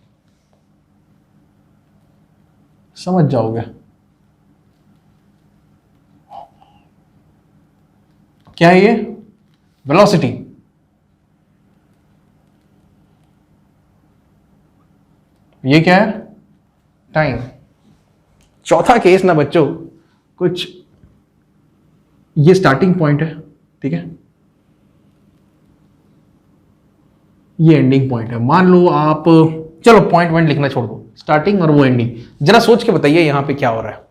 समझ जाओगे। क्या है ये, वेलोसिटी, ये क्या है, टाइम। चौथा केस ना बच्चों, कुछ ये स्टार्टिंग पॉइंट है, ठीक है, ये एंडिंग पॉइंट है। मान लो आप, चलो पॉइंट लिखना छोड़ दो, स्टार्टिंग और वो एंडिंग। जरा सोच के बताइए यहां पे क्या हो रहा है।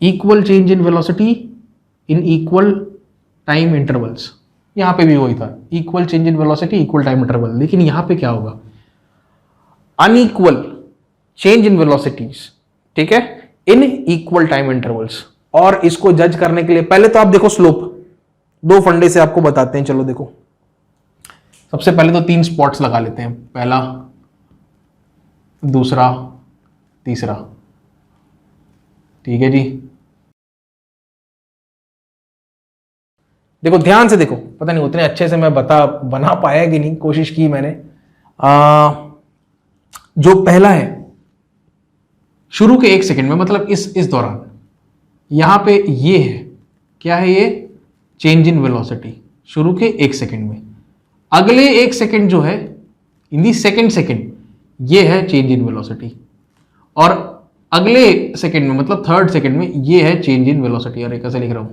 Equal change in velocity in equal time intervals, यहां पे भी वही था, equal change in velocity equal time interval. लेकिन यहां पे क्या होगा, अनइक्वल चेंज इन वेलोसिटीज, ठीक है, इन इक्वल टाइम इंटरवल्स। और इसको जज करने के लिए पहले तो आप देखो स्लोप, 2 फंडे से आपको बताते हैं। चलो देखो, सबसे पहले तो 3 स्पॉट्स लगा लेते हैं, पहला, दूसरा, तीसरा। ठीक है जी, देखो ध्यान से देखो, पता नहीं उतने अच्छे से मैं बना पाया कि नहीं, कोशिश की मैंने। जो पहला है, शुरू के 1 सेकंड में, मतलब इस दौरान, यहां पे ये है, क्या है ये, चेंज इन वेलोसिटी। शुरू के 1 सेकेंड में, अगले 1 सेकेंड जो है इन दी सेकेंड ये है चेंज इन वेलोसिटी, और अगले सेकेंड में मतलब थर्ड सेकेंड में ये है चेंज इन वेलोसिटी। और कैसे लिख रहा हूं,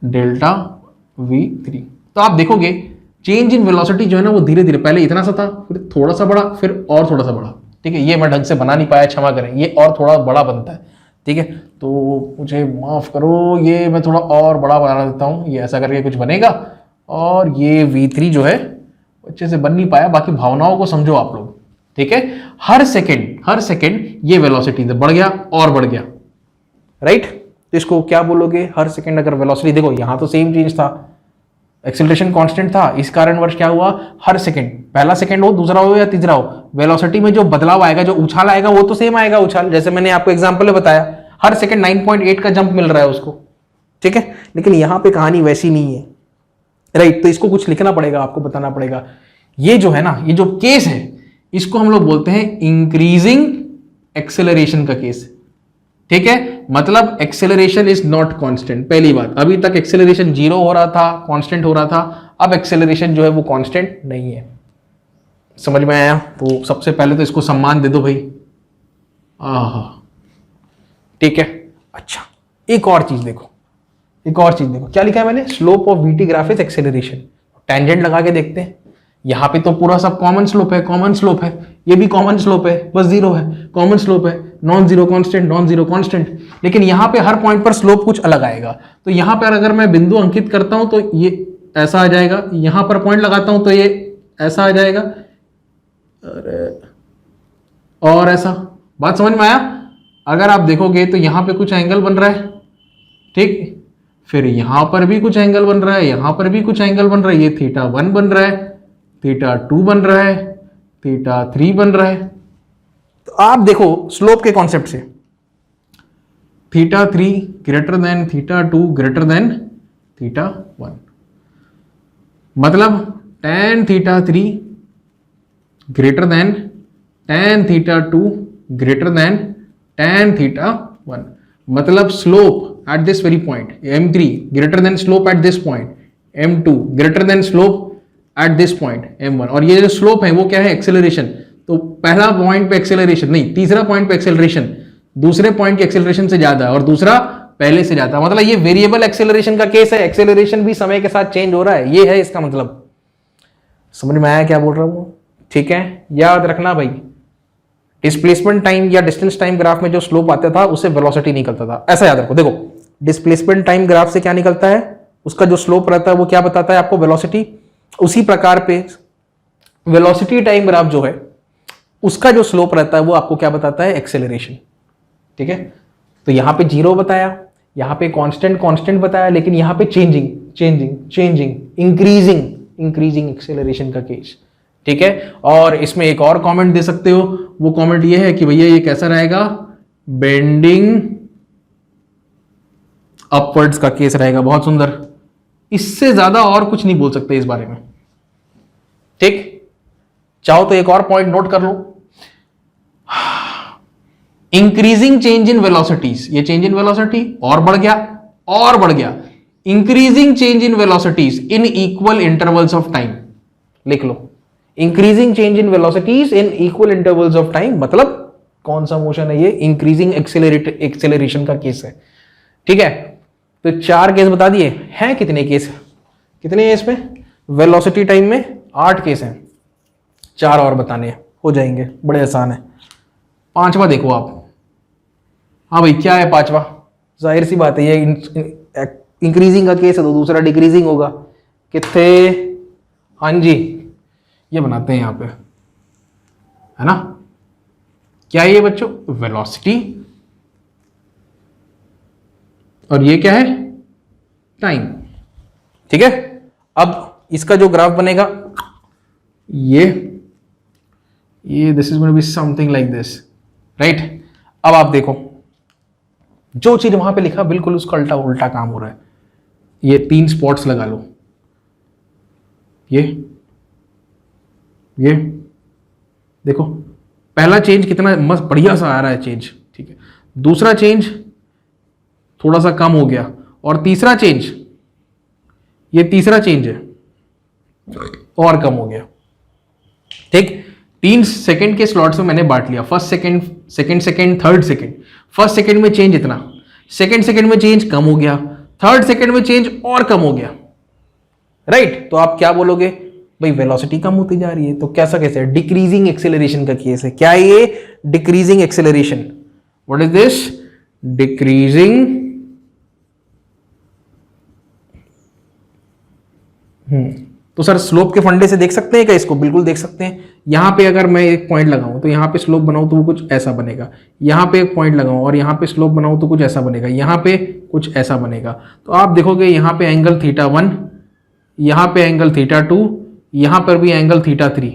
डेल्टा v3। तो आप देखोगे चेंज इन वेलोसिटी जो है ना वो धीरे धीरे, पहले इतना सा था, फिर थोड़ा सा बड़ा, फिर और थोड़ा सा बड़ा। ठीक है, ये मैं ढंग से बना नहीं पाया, क्षमा करें, ये और थोड़ा बड़ा बनता है। ठीक है, तो मुझे माफ करो, ये मैं थोड़ा और बड़ा बना देता हूं, ये ऐसा करके कुछ बनेगा। और ये v3 जो है अच्छे से बन नहीं पाया, बाकी भावनाओं को समझो आप लोग। ठीक है, हर सेकेंड ये वेलोसिटी बढ़ गया और बढ़ गया, राइट। तो इसको क्या बोलोगे, हर सेकेंड अगर वेलोसिटी, देखो यहां तो सेम चीज था, एक्सेलरेशन कांस्टेंट था, इस कारणवश क्या हुआ, हर सेकंड, पहला सेकंड हो, दूसरा हो या तीसरा हो, वेलोसिटी में जो बदलाव आएगा, जो उछाल आएगा वो तो सेम आएगा उछाल, जैसे मैंने आपको एग्जांपल में बताया, हर सेकंड 9.8 का जंप मिल रहा है उसको। ठीक है, लेकिन यहां पे कहानी वैसी नहीं है, राइट। तो इसको कुछ लिखना पड़ेगा, आपको बताना पड़ेगा। ये जो है ना, ये जो केस है, इसको हम लोग बोलते हैं इंक्रीजिंग एक्सेलरेशन का केस। ठीक है, मतलब एक्सेलरेशन इज नॉट कांस्टेंट। पहली बात, अभी तक एक्सेलरेशन 0 हो रहा था, कांस्टेंट हो रहा था, अब एक्सेलरेशन जो है वो कांस्टेंट नहीं है। समझ में आया? तो सबसे पहले तो इसको सम्मान दे दो भाई। ठीक है, अच्छा एक और चीज देखो, क्या लिखा है मैंने, slope of VT graph is acceleration. Tangent लगा के देखते हैं, यहां पे तो पूरा सब कॉमन स्लोप है, ये भी कॉमन स्लोप है, बस 0 है, कॉमन स्लोप है, नॉन जीरो कांस्टेंट, लेकिन यहां पे हर पॉइंट पर स्लोप कुछ अलग आएगा। तो यहां पर अगर मैं बिंदु अंकित करता हूं तो ये ऐसा आ जाएगा, यहां पर पॉइंट लगाता हूं तो ये ऐसा आ जाएगा, और ऐसा। बात समझ में आया? अगर आप देखोगे तो यहां पे कुछ एंगल बन रहा है, ठीक, फिर यहां पर भी कुछ एंगल बन रहा है, यहां पर भी कुछ एंगल बन रहा है, ये θ1 बन रहा है, θ2 बन रहा है, θ3 बन रहा है। तो आप देखो स्लोप के कॉन्सेप्ट से, θ3 ग्रेटर देन θ2 ग्रेटर देन θ1, मतलब tan θ3 greater than tan θ2 greater than tan θ1, मतलब slope at this very point m3 greater than slope at this point m2 greater than slope at this point m1। और ये जो स्लोप है वो क्या है, एक्सेलरेशन। तो पहला पॉइंट पे एक्सेलरेशन नहीं, तीसरा पॉइंट पे एक्सेलरेशन दूसरे पॉइंट के एक्सेलरेशन से ज्यादा है, और दूसरा पहले से ज्यादा, मतलब ये वेरिएबल एक्सेलरेशन का केस है, एक्सेलरेशन भी समय के साथ चेंज हो रहा है, ये है इसका मतलब। समझ में आया क्या बोल रहा हूं? ठीक है, याद रखना भाई, डिस्प्लेसमेंट टाइम या डिस्टेंस टाइम ग्राफ में जो स्लोप आता था उससे वेलोसिटी निकलता था, ऐसा याद रखो। देखो डिस्प्लेसमेंट टाइम ग्राफ से क्या निकलता है, उसका जो स्लोप रहता है वो क्या बताता है आपको, वेलोसिटी। उसी प्रकार पे वेलोसिटी टाइम ग्राफ जो है उसका जो स्लोप रहता है वो आपको क्या बताता है, एक्सेलरेशन। ठीक है, तो यहां पे 0 बताया, यहां पे कांस्टेंट बताया, लेकिन यहां पे चेंजिंग इंक्रीजिंग एक्सेलरेशन का केस। ठीक है, और इसमें एक और कमेंट दे सकते हो, वो कमेंट ये है कि भैया ये कैसा रहेगा, बेंडिंग अपवर्ड्स का केस रहेगा। बहुत सुंदर, इससे ज्यादा और कुछ नहीं बोल सकते इस बारे में। ठीक, चाहो तो एक और पॉइंट नोट कर लो, इंक्रीजिंग चेंज इन वेलोसिटीज, ये चेंज इन वेलोसिटी और बढ़ गया, increasing change in velocities in equal intervals of time. लिख लो, increasing change in velocities in equal intervals of time, मतलब कौन सा मोशन है ये, इंक्रीजिंग एक्सेलरेशन का केस है। ठीक है, तो 4 केस बता दिए हैं। कितने केस, कितने हैं इसमें, वेलोसिटी टाइम में 8 केस हैं, 4 और बताने हो जाएंगे, बड़े आसान है। 5वां देखो आप, हाँ भाई क्या है 5वां, जाहिर सी बात है ये इंक्रीजिंग का केस है तो दूसरा डिक्रीजिंग होगा। कितने, हाँ जी, ये बनाते हैं यहां पे, है ना, क्या है ये बच्चों, वेलोसिटी, और ये क्या है, टाइम। ठीक है, अब इसका जो ग्राफ बनेगा ये this is going to be something like this, right. अब आप देखो जो चीज वहां पे लिखा बिल्कुल उसका उल्टा काम हो रहा है। ये 3 स्पॉट्स लगा लो, ये देखो, पहला चेंज कितना मस्त बढ़िया सा आ रहा है चेंज, ठीक है, दूसरा चेंज थोड़ा सा कम हो गया, और तीसरा चेंज ये तीसरा चेंज है और कम हो गया। ठीक, 3 सेकंड के स्लॉट्स में मैंने बांट लिया, first second, second second, third second. First second में चेंज इतना, सेकंड सेकंड में चेंज कम हो गया, थर्ड सेकंड में चेंज और कम हो गया, राइट। तो आप क्या बोलोगे भाई, वेलोसिटी कम होती जा रही है। तो कैसा केस है, डिक्रीजिंग एक्सेलरेशन का केस है। क्या है ये, decreasing acceleration. What is this, decreasing तो सर स्लोप के फंडे से देख सकते हैं क्या इसको, बिल्कुल देख सकते हैं। यहां पे अगर मैं एक पॉइंट लगाऊं तो यहां पे स्लोप बनाऊं तो वो कुछ ऐसा बनेगा, यहां पे एक पॉइंट लगाऊं और यहां पे स्लोप बनाऊं तो कुछ ऐसा बनेगा, यहां पे कुछ ऐसा बनेगा। तो आप देखोगे यहां पे एंगल θ1, यहां पे एंगल θ2, यहां पर भी एंगल θ3।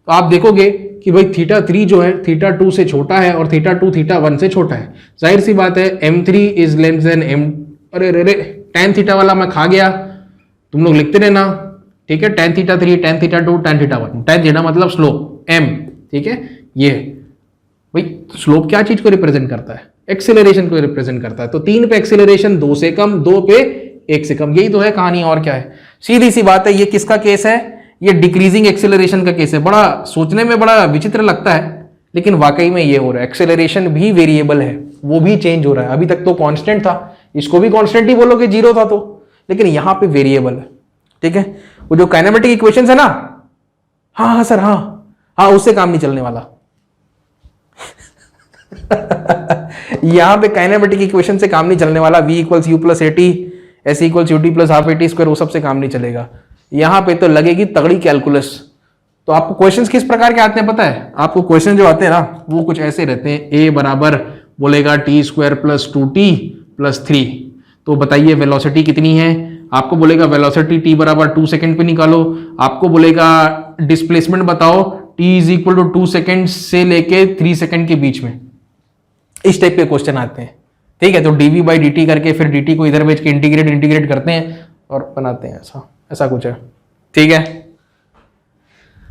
तो आप देखोगे कि भाई θ3 जो है θ2 से छोटा है और θ2 θ1 से छोटा है। जाहिर सी बात है m3 is less than m, अरे रे tan थीटा वाला मैं खा गया, तुम लोग लिखते रहना, ठीक है। tan θ3, tan θ2, tan θ1, tan theta मतलब स्लोप m, ठीक है। ये भाई स्लोप क्या चीज को रिप्रेजेंट करता है, एक्सेलरेशन को रिप्रेजेंट करता है। तो 3 पे एक्सेलरेशन, 2 से कम, 2 पे 1 से कम, यही तो है कहानी, और क्या है। सीधी सी बात है, ये किसका केस है, ये डिक्रीजिंग एक्सेलरेशन का केस है। बड़ा सोचने में बड़ा विचित्र लगता है, लेकिन वाकई में ये हो रहा है। एक्सेलरेशन भी वेरिएबल है, वो भी चेंज हो रहा है। अभी तक तो कांस्टेंट था, इसको भी कांस्टेंट ही बोलोगे, 0 था तो, लेकिन यहां पे वेरिएबल है, ठीक है। वो जो काइनेमेटिक इक्वेशंस है ना, हाँ सर, हाँ उससे काम नहीं चलने वाला। यहां पे काइनेमेटिक इक्वेशन से काम नहीं चलने वाला। v equals you plus eighty, S equals UT plus half eighty square, वो सबसे काम नहीं चलेगा। यहां पे तो लगेगी तगड़ी कैलकुलस। तो आपको क्वेश्चंस किस प्रकार के आते हैं पता है, आपको क्वेश्चन जो आते हैं ना वो कुछ ऐसे रहते हैं। a बराबर बोलेगा T square plus 2t plus 3, तो बताइए वेलोसिटी कितनी है। आपको बोलेगा वेलोसिटी t बराबर 2 सेकंड पे निकालो। आपको बोलेगा डिस्प्लेसमेंट बताओ, t is equal to 2 second से लेके 3 सेकंड के बीच में। इस टाइप के क्वेश्चन आते हैं, ठीक है। तो dv बाई dt करके फिर dt को इधर भेज के इंटीग्रेट करते हैं और बनाते हैं, ऐसा कुछ है, ठीक है।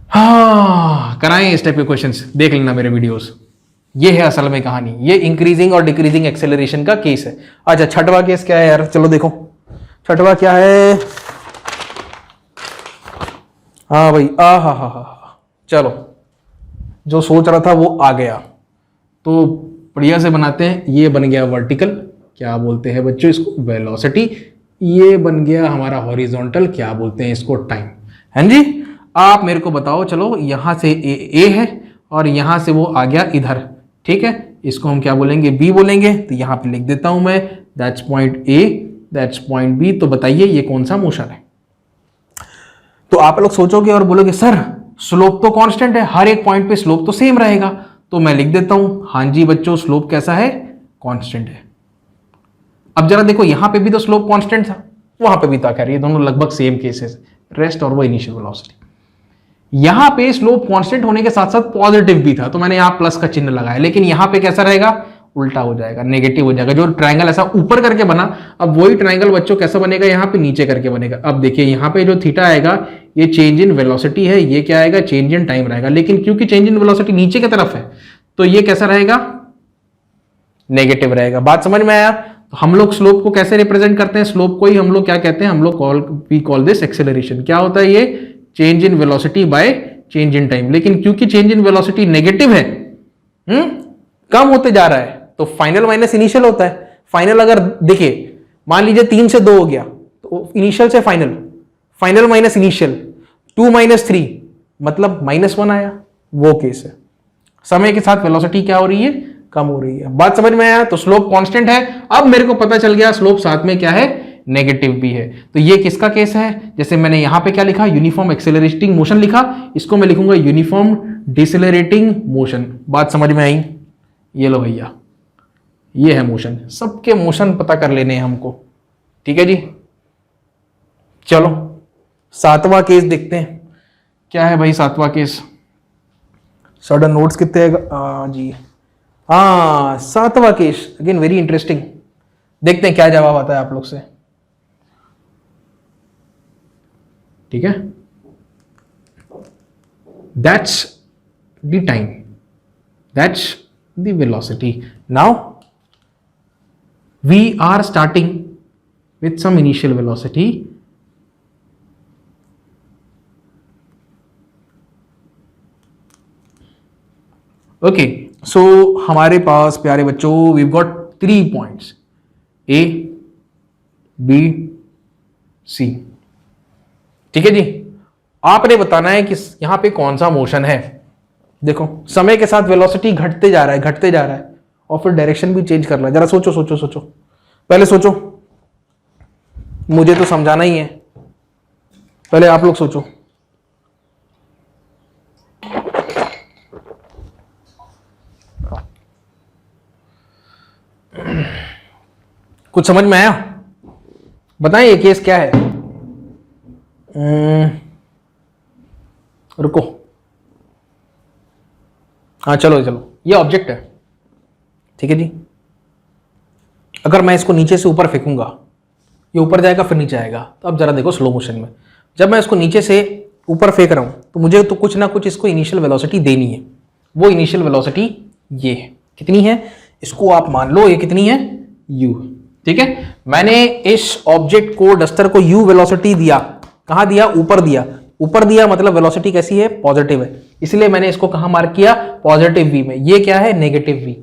हाँ, कराएं इस टाइप के क्वेश्चंस, देख लेना मेरे वीडियोस। ये है असल में कहानी, ये इंक्रीजिंग और डिक्रीजिंग एक्सेलरेशन का केस है। अच्छा, छठवां केस क्या है यार, चलो देखो छठवां क्या है। हाँ भाई, हा, चलो जो सोच रहा था वो आ गया, तो बढ़िया से बनाते हैं। ये बन गया वर्टिकल, क्या बोलते हैं बच्चों इसको, वेलोसिटी। ये बन गया हमारा हॉरिजॉन्टल, क्या बोलते हैं इसको, टाइम। हैं जी, आप मेरे को बताओ, चलो यहां से ए है और यहां से वो आ गया इधर, ठीक है। इसको हम क्या बोलेंगे, बी बोलेंगे। तो यहां पे लिख देता हूं मैं, that's point A, that's point B. तो बताइए ये कौन सा मोशन है। तो आप लोग सोचोगे और बोलोगे सर स्लोप तो कांस्टेंट है, हर एक पॉइंट पे स्लोप तो सेम रहेगा। तो मैं लिख देता हूं, हाँ जी बच्चों, स्लोप कैसा है, कांस्टेंट है। अब जरा देखो, यहां पे भी तो स्लोप कांस्टेंट था, वहां पे भी था, कह रही है दोनों लगभग सेम केसेस, रेस्ट और वो इनिशियल वेलोसिटी। यहां पे स्लोप कांस्टेंट होने के साथ साथ पॉजिटिव भी था, तो मैंने यहां प्लस का चिन्ह लगाया। लेकिन यहां पे कैसा रहेगा, उल्टा हो जाएगा, नेगेटिव हो जाएगा। जो ट्रायंगल ऐसा ऊपर करके बना, अब वही ट्रायंगल बच्चों कैसा बनेगा, यहां पे नीचे करके बनेगा। अब देखिए यहां पे जो थीटा आएगा ये चेंज इन वेलोसिटी है, ये क्या आएगा, चेंज इन टाइम रहेगा। लेकिन क्योंकि चेंज इन वेलोसिटी नीचे की तरफ है तो ये कैसा रहेगा, नेगेटिव रहेगा। बात समझ में आया। तो हम लोग स्लोप को कैसे रिप्रेजेंट करते हैं, स्लोप को ही हम लोग क्या कहते हैं, हम लोग वी कॉल दिस एक्सेलरेशन। क्या होता है ये, change in velocity by change in time. लेकिन क्योंकि चेंज इन वेलोसिटी नेगेटिव है, कम होते जा रहा है, तो फाइनल माइनस इनिशियल होता है। फाइनल अगर देखिए, मान लीजिए 3 से 2 हो गया, तो इनिशियल से final, final minus initial, 2 minus 3 मतलब -1 आया, वो केस है। समय के साथ वेलोसिटी क्या हो रही है, कम हो रही है। बात समझ में आया। तो स्लोप कांस्टेंट है। अब मेरे को पता चल गया स्लोप साथ में क्या है, नेगेटिव भी है। तो ये किसका केस है, जैसे मैंने यहां पे क्या लिखा, यूनिफॉर्म एक्सेलरेटिंग मोशन लिखा, इसको मैं लिखूंगा यूनिफॉर्म डिसेलरेटिंग मोशन। बात समझ में आई। ये लो भैया, ये है मोशन। सबके मोशन पता कर लेने हैं हमको, ठीक है जी। चलो 7वां केस देखते हैं, क्या है भाई 7वां केस। सडन नोट्स कितने जी, हाँ 7वां केस अगेन वेरी इंटरेस्टिंग। देखते हैं क्या जवाब आता है आप लोग से, ठीक है। That's the time, that's the velocity. Now we are starting with some initial velocity okay, so हमारे पास प्यारे बच्चों we got 3 points A B C. ठीक है जी, आपने बताना है कि यहां पे कौन सा मोशन है। देखो समय के साथ वेलोसिटी घटते जा रहा है, घटते जा रहा है, और फिर डायरेक्शन भी चेंज कर रहा है। जरा सोचो सोचो सोचो, पहले सोचो, मुझे तो समझाना ही है, पहले आप लोग सोचो। कुछ समझ में आया? बताएं ये केस क्या है। रुको, हाँ चलो चलो, ये ऑब्जेक्ट है, ठीक है जी। अगर मैं इसको नीचे से ऊपर फेंकूंगा, ये ऊपर जाएगा फिर नीचे आएगा। तो अब जरा देखो स्लो मोशन में, जब मैं इसको नीचे से ऊपर फेंक रहा हूं तो मुझे तो कुछ ना कुछ इसको इनिशियल वेलोसिटी देनी है। वो इनिशियल वेलोसिटी ये है, कितनी है, इसको आप मान लो ये कितनी है, u। ठीक है, मैंने इस ऑब्जेक्ट को, डस्टर को u वेलोसिटी दिया। कहां दिया? ऊपर दिया। ऊपर दिया मतलब वेलोसिटी कैसी है? पॉजिटिव है, इसलिए मैंने इसको कहां मार्क किया? पॉजिटिव v में। ये क्या है? Negative v।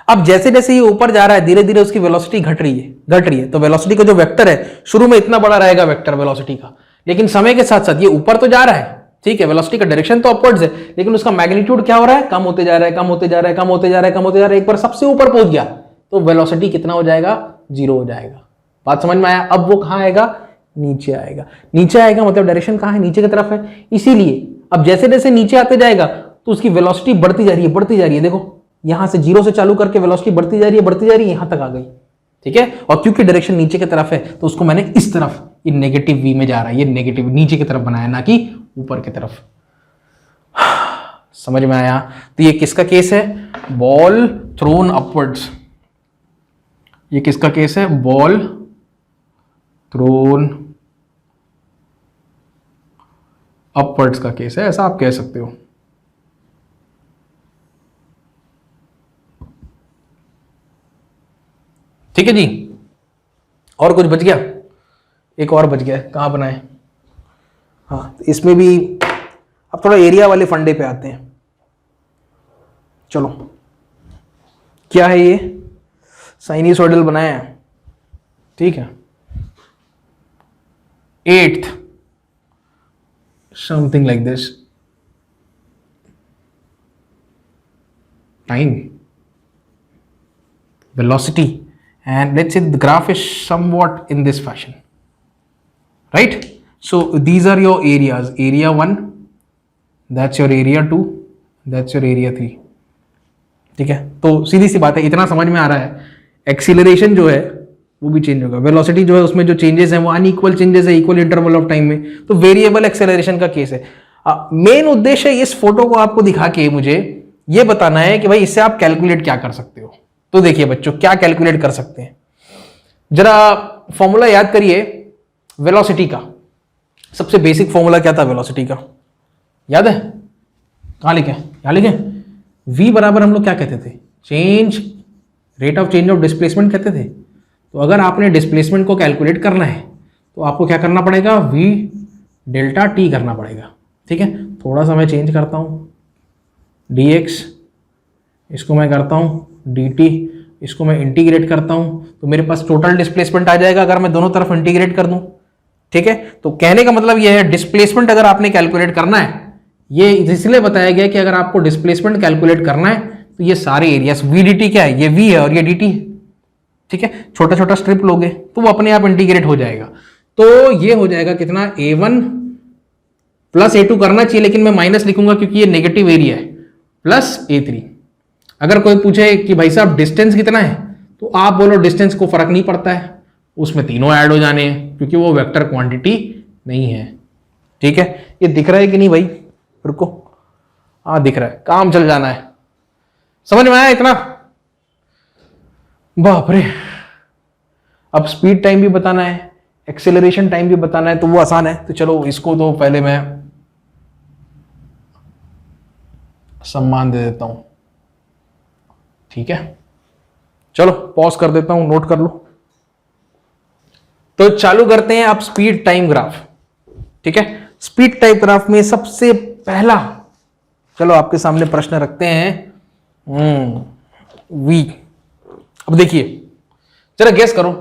अब जैसे जैसे ये ऊपर जा रहा है धीरे धीरे उसकी वेलोसिटी घट रही है। तो वेलोसिटी का जो वेक्टर है शुरू में इतना बड़ा रहेगा वेक्टर वेलोसिटी का, लेकिन समय के साथ साथ ये ऊपर तो जा रहा है, ठीक है, वेलोसिटी का डायरेक्शन तो अपवर्ड्स है, लेकिन उसका मैग्नीट्यूड क्या हो रहा है? कम होते जा रहा है, कम होते जा रहा है, कम होते जा रहा है, कम होते जा रहा है। एक बार सबसे ऊपर पहुंच गया तो वेलोसिटी कितना हो जाएगा? 0 हो जाएगा। बात समझ में आया? अब वो कहां आएगा? नीचे आएगा। नीचे आएगा मतलब डायरेक्शन कहां है? नीचे की तरफ है। इसीलिए अब जैसे जैसे नीचे आते जाएगा तो उसकी वेलोसिटी बढ़ती जा रही है, बढ़ती जा रही है। देखो यहां से 0 से चालू करके वेलोसिटी बढ़ती जा रही है, बढ़ती जा रही है, यहां तक आ गई। ठीक है, और क्योंकि डायरेक्शन नीचे की तरफ है तो उसको मैंने इस तरफ, ये नेगेटिव वी में जा रहा है, ये नेगेटिव नीचे की तरफ बनाया, ना कि ऊपर की तरफ। समझ में आया? तो ये किसका केस है? Ball throne upwards. ये किसका केस है? बॉल थ्रोन अपवर्ड्स का केस है, ऐसा आप कह सकते हो। ठीक है जी, और कुछ बच गया? एक और बच गया, कहां बनाए? हाँ, इसमें भी अब थोड़ा एरिया वाले फंडे पे आते हैं। चलो, क्या है ये? साइनसॉइडल बनाया है, ठीक है। 8th something like this time velocity, and let's say the graph is somewhat in this fashion, right? So these are your areas, area 1, that's your area 2, that's your area 3। ठीक है, तो सीधी सी बात है, इतना समझ में आ रहा है। एक्सीलरेशन जो है वो भी चेंज होगा, वेलोसिटी जो है उसमें जो चेंजेस हैं वो अनइक्वल चेंजेस है इक्वल इंटरवल ऑफ टाइम में, तो वेरिएबल एक्सेलरेशन का केस है। मेन उद्देश्य इस फोटो को आपको दिखा के मुझे ये बताना है कि भाई इससे आप कैलकुलेट क्या कर सकते हो। तो देखिए बच्चों, क्या कैलकुलेट कर सकते हैं, जरा फॉर्मूला याद करिए वेलोसिटी का। सबसे बेसिक फॉर्मूला क्या था वेलोसिटी का? याद है? कहां लिखे? यहां लिखे। v बराबर हम लोग क्या कहते थे? Change, rate of change of displacement कहते थे। तो अगर आपने डिस्प्लेसमेंट को कैलकुलेट करना है तो आपको क्या करना पड़ेगा? v डेल्टा t करना पड़ेगा। ठीक है, थोड़ा सा मैं चेंज करता हूं, dx, इसको मैं करता हूं dt, इसको मैं इंटीग्रेट करता हूं, तो मेरे पास टोटल डिस्प्लेसमेंट आ जाएगा अगर मैं दोनों तरफ इंटीग्रेट कर दूं। ठीक है, तो कहने का मतलब यह है डिस्प्लेसमेंट अगर आपने कैलकुलेट करना है, ये इसलिए बताया गया कि अगर आपको डिस्प्लेसमेंट कैलकुलेट करना है तो ये सारे एरियाज, vdt क्या है? ये v है और ये dt है। ठीक है, छोटा छोटा स्ट्रिप लोगे तो वो अपने आप इंटीग्रेट हो जाएगा। तो ये हो जाएगा कितना? a1 प्लस a2 करना चाहिए, लेकिन मैं माइनस लिखूंगा क्योंकि ये नेगेटिव एरिया है, प्लस a3। अगर कोई पूछे कि भाई साहब डिस्टेंस कितना है, तो आप बोलो डिस्टेंस को फर्क नहीं पड़ता है, उसमें तीनों ऐड हो जाने हैं क्योंकि वो वेक्टर क्वांटिटी नहीं है। ठीक है, ये दिख रहा है कि नहीं भाई? रुको, हाँ दिख रहा है, काम चल जाना है। समझ में आया इतना? बाप रे। अब स्पीड टाइम भी बताना है, एक्सेलरेशन टाइम भी बताना है, तो वो आसान है। तो चलो इसको तो पहले मैं सम्मान दे देता हूं। ठीक है, चलो पॉज कर देता हूं, नोट कर लो। तो चालू करते हैं अब स्पीड टाइम ग्राफ। ठीक है, स्पीड टाइम ग्राफ में सबसे पहला, चलो आपके सामने प्रश्न रखते हैं वी। अब देखिए जरा गेस करो,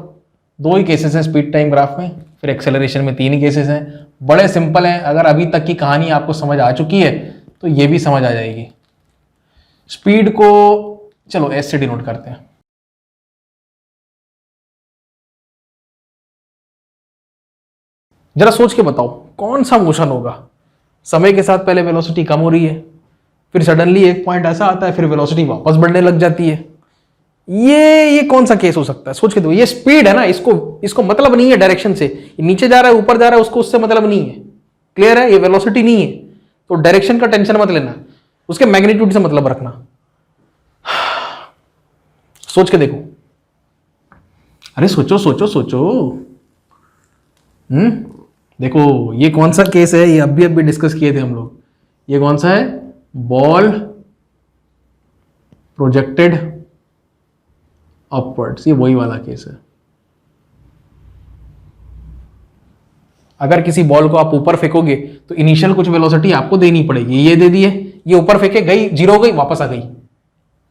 दो ही केसेस हैं स्पीड टाइम ग्राफ में, फिर एक्सेलरेशन में तीन ही केसेस हैं, बड़े सिंपल हैं। अगर अभी तक की कहानी आपको समझ आ चुकी है तो ये भी समझ आ जाएगी। स्पीड को चलो एस से डिनोट करते हैं। जरा सोच के बताओ कौन सा मोशन होगा, समय के साथ पहले वेलोसिटी कम हो रही है, फिर सडनली एक पॉइंट ऐसा आता है, फिर वेलोसिटी वापस बढ़ने लग जाती है। ये कौन सा केस हो सकता है, सोच के दो। ये स्पीड है ना, इसको मतलब नहीं है डायरेक्शन से, नीचे जा रहा है ऊपर जा रहा है उसको उससे मतलब नहीं है। क्लियर है, ये वेलोसिटी नहीं है, तो डायरेक्शन का टेंशन मत लेना, उसके मैग्नीट्यूड से मतलब रखना। सोच के देखो, अरे सोचो सोचो सोचो। देखो ये कौन सा केस है, ये अभी डिस्कस किए थे हम लोग। ये कौन सा है, बॉल प्रोजेक्टेड अपवर्ड्स, ये वही वाला केस है। अगर किसी बॉल को आप ऊपर फेंकोगे तो इनिशियल कुछ वेलोसिटी आपको देनी पड़ेगी, ये दे दी है, ये ऊपर फेंके गई, जीरो हो गई, वापस आ गई।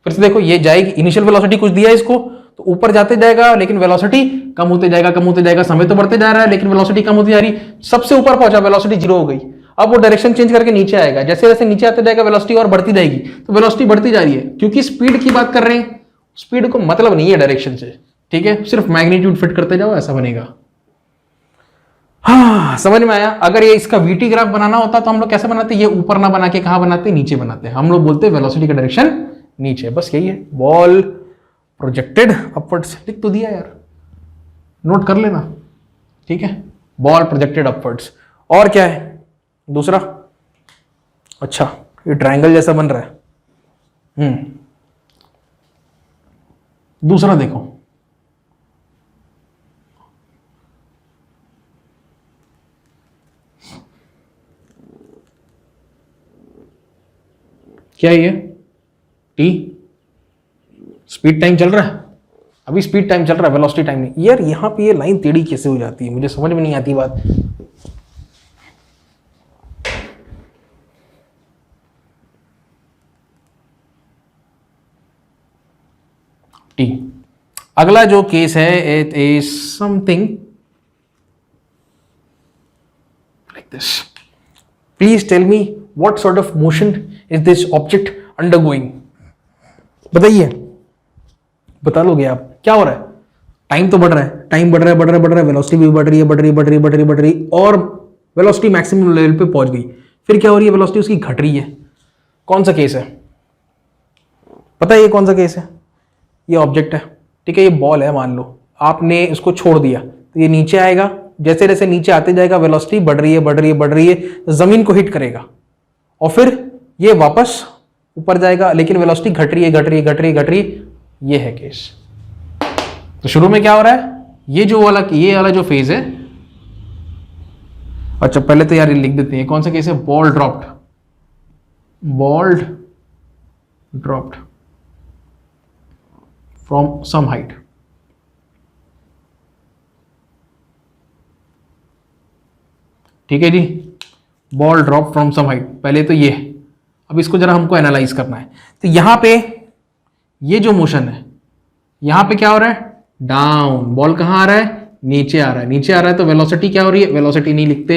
फिर से देखो ये जाएगी, इनिशियल वेलोसिटी कुछ दिया है इसको, तो ऊपर जाते जाएगा लेकिन वेलोसिटी कम होते जाएगा, कम होते जाएगा, समय तो बढ़ते जा रहा है लेकिन वेलोसिटी कम होती जा रही, सबसे ऊपर पहुंचा, वेलोसिटी जीरो हो गई। अब वो डायरेक्शन चेंज करके नीचे आएगा, जैसे जैसे नीचे आते जाएगा वेलोसिटी और बढ़ती जाएगी, तो वेलोसिटी बढ़ती जा रही है, क्योंकि स्पीड की बात कर रहे हैं। स्पीड को मतलब नहीं है डायरेक्शन से, ठीक है, सिर्फ मैग्नीट्यूड फिट करते जाओ, ऐसा बनेगा। हाँ समझ में आया। अगर ये इसका वीटी ग्राफ बनाना होता तो हम लोग कैसे बनाते, ये ऊपर ना बना के कहां बनाते, नीचे बनाते। हम लोग बोलते वेलोसिटी का डायरेक्शन नीचे, बस यही है। बॉल प्रोजेक्टेड अपवर्ड्स, लिख तो दिया यार, नोट कर लेना, ठीक है। बॉल प्रोजेक्टेड अपवर्ड्स, और क्या है दूसरा, अच्छा ये ट्रायंगल जैसा बन रहा है। दूसरा देखो, क्या है ये, टी स्पीड टाइम चल रहा है, अभी स्पीड टाइम चल रहा है, वेलोसिटी टाइम नहीं। यार यहां पे ये लाइन टेढ़ी कैसे हो जाती है, मुझे समझ में नहीं आती बात। टी, अगला जो केस है it is something like this. Please tell me what sort of motion is this object undergoing, बताइए, बता लोगे आप क्या हो रहा है। टाइम तो बढ़ रहा है, टाइम बढ़ रहा है, बढ़ रहा है, बढ़ रहा है, वेलोसिटी भी बढ़ रही है, बढ़ रही है, बढ़ रही है, बढ़ रही है, बढ़ रही है, और वेलोसिटी मैक्सिमम लेवल पे पहुंच गई। फिर क्या हो रही है, वेलोसिटी उसकी घट रही है। कौन सा केस है, पता है ये कौन सा केस है, ये ऑब्जेक्ट है, ठीक है, ये बॉल है, मान लो आपने इसको छोड़ दिया तो ये नीचे आएगा, जैसे जैसे नीचे आते जाएगा वेलोसिटी बढ़ रही है, बढ़ रही है, बढ़ रही है, जमीन को हिट करेगा, और फिर ये वापस ऊपर जाएगा, लेकिन वेलोसिटी घट रही है, घट रही है, घट रही है, घट रही है। ये है केस। तो शुरू में क्या हो रहा है, ये वाला जो फेज है, अच्छा पहले तो यार लिख देते हैं कौन सा केस है, ball dropped, ball dropped from some height. ठीक है जी, ball drop from some height, पहले तो ये। अब इसको जरा हमको एनालाइज करना है, तो यहां पे ये जो मोशन है, यहां पे क्या हो रहा है, डाउन, बॉल कहां आ रहा है, नीचे आ रहा है, नीचे आ रहा है, तो वेलोसिटी क्या हो रही है, वेलोसिटी नहीं लिखते,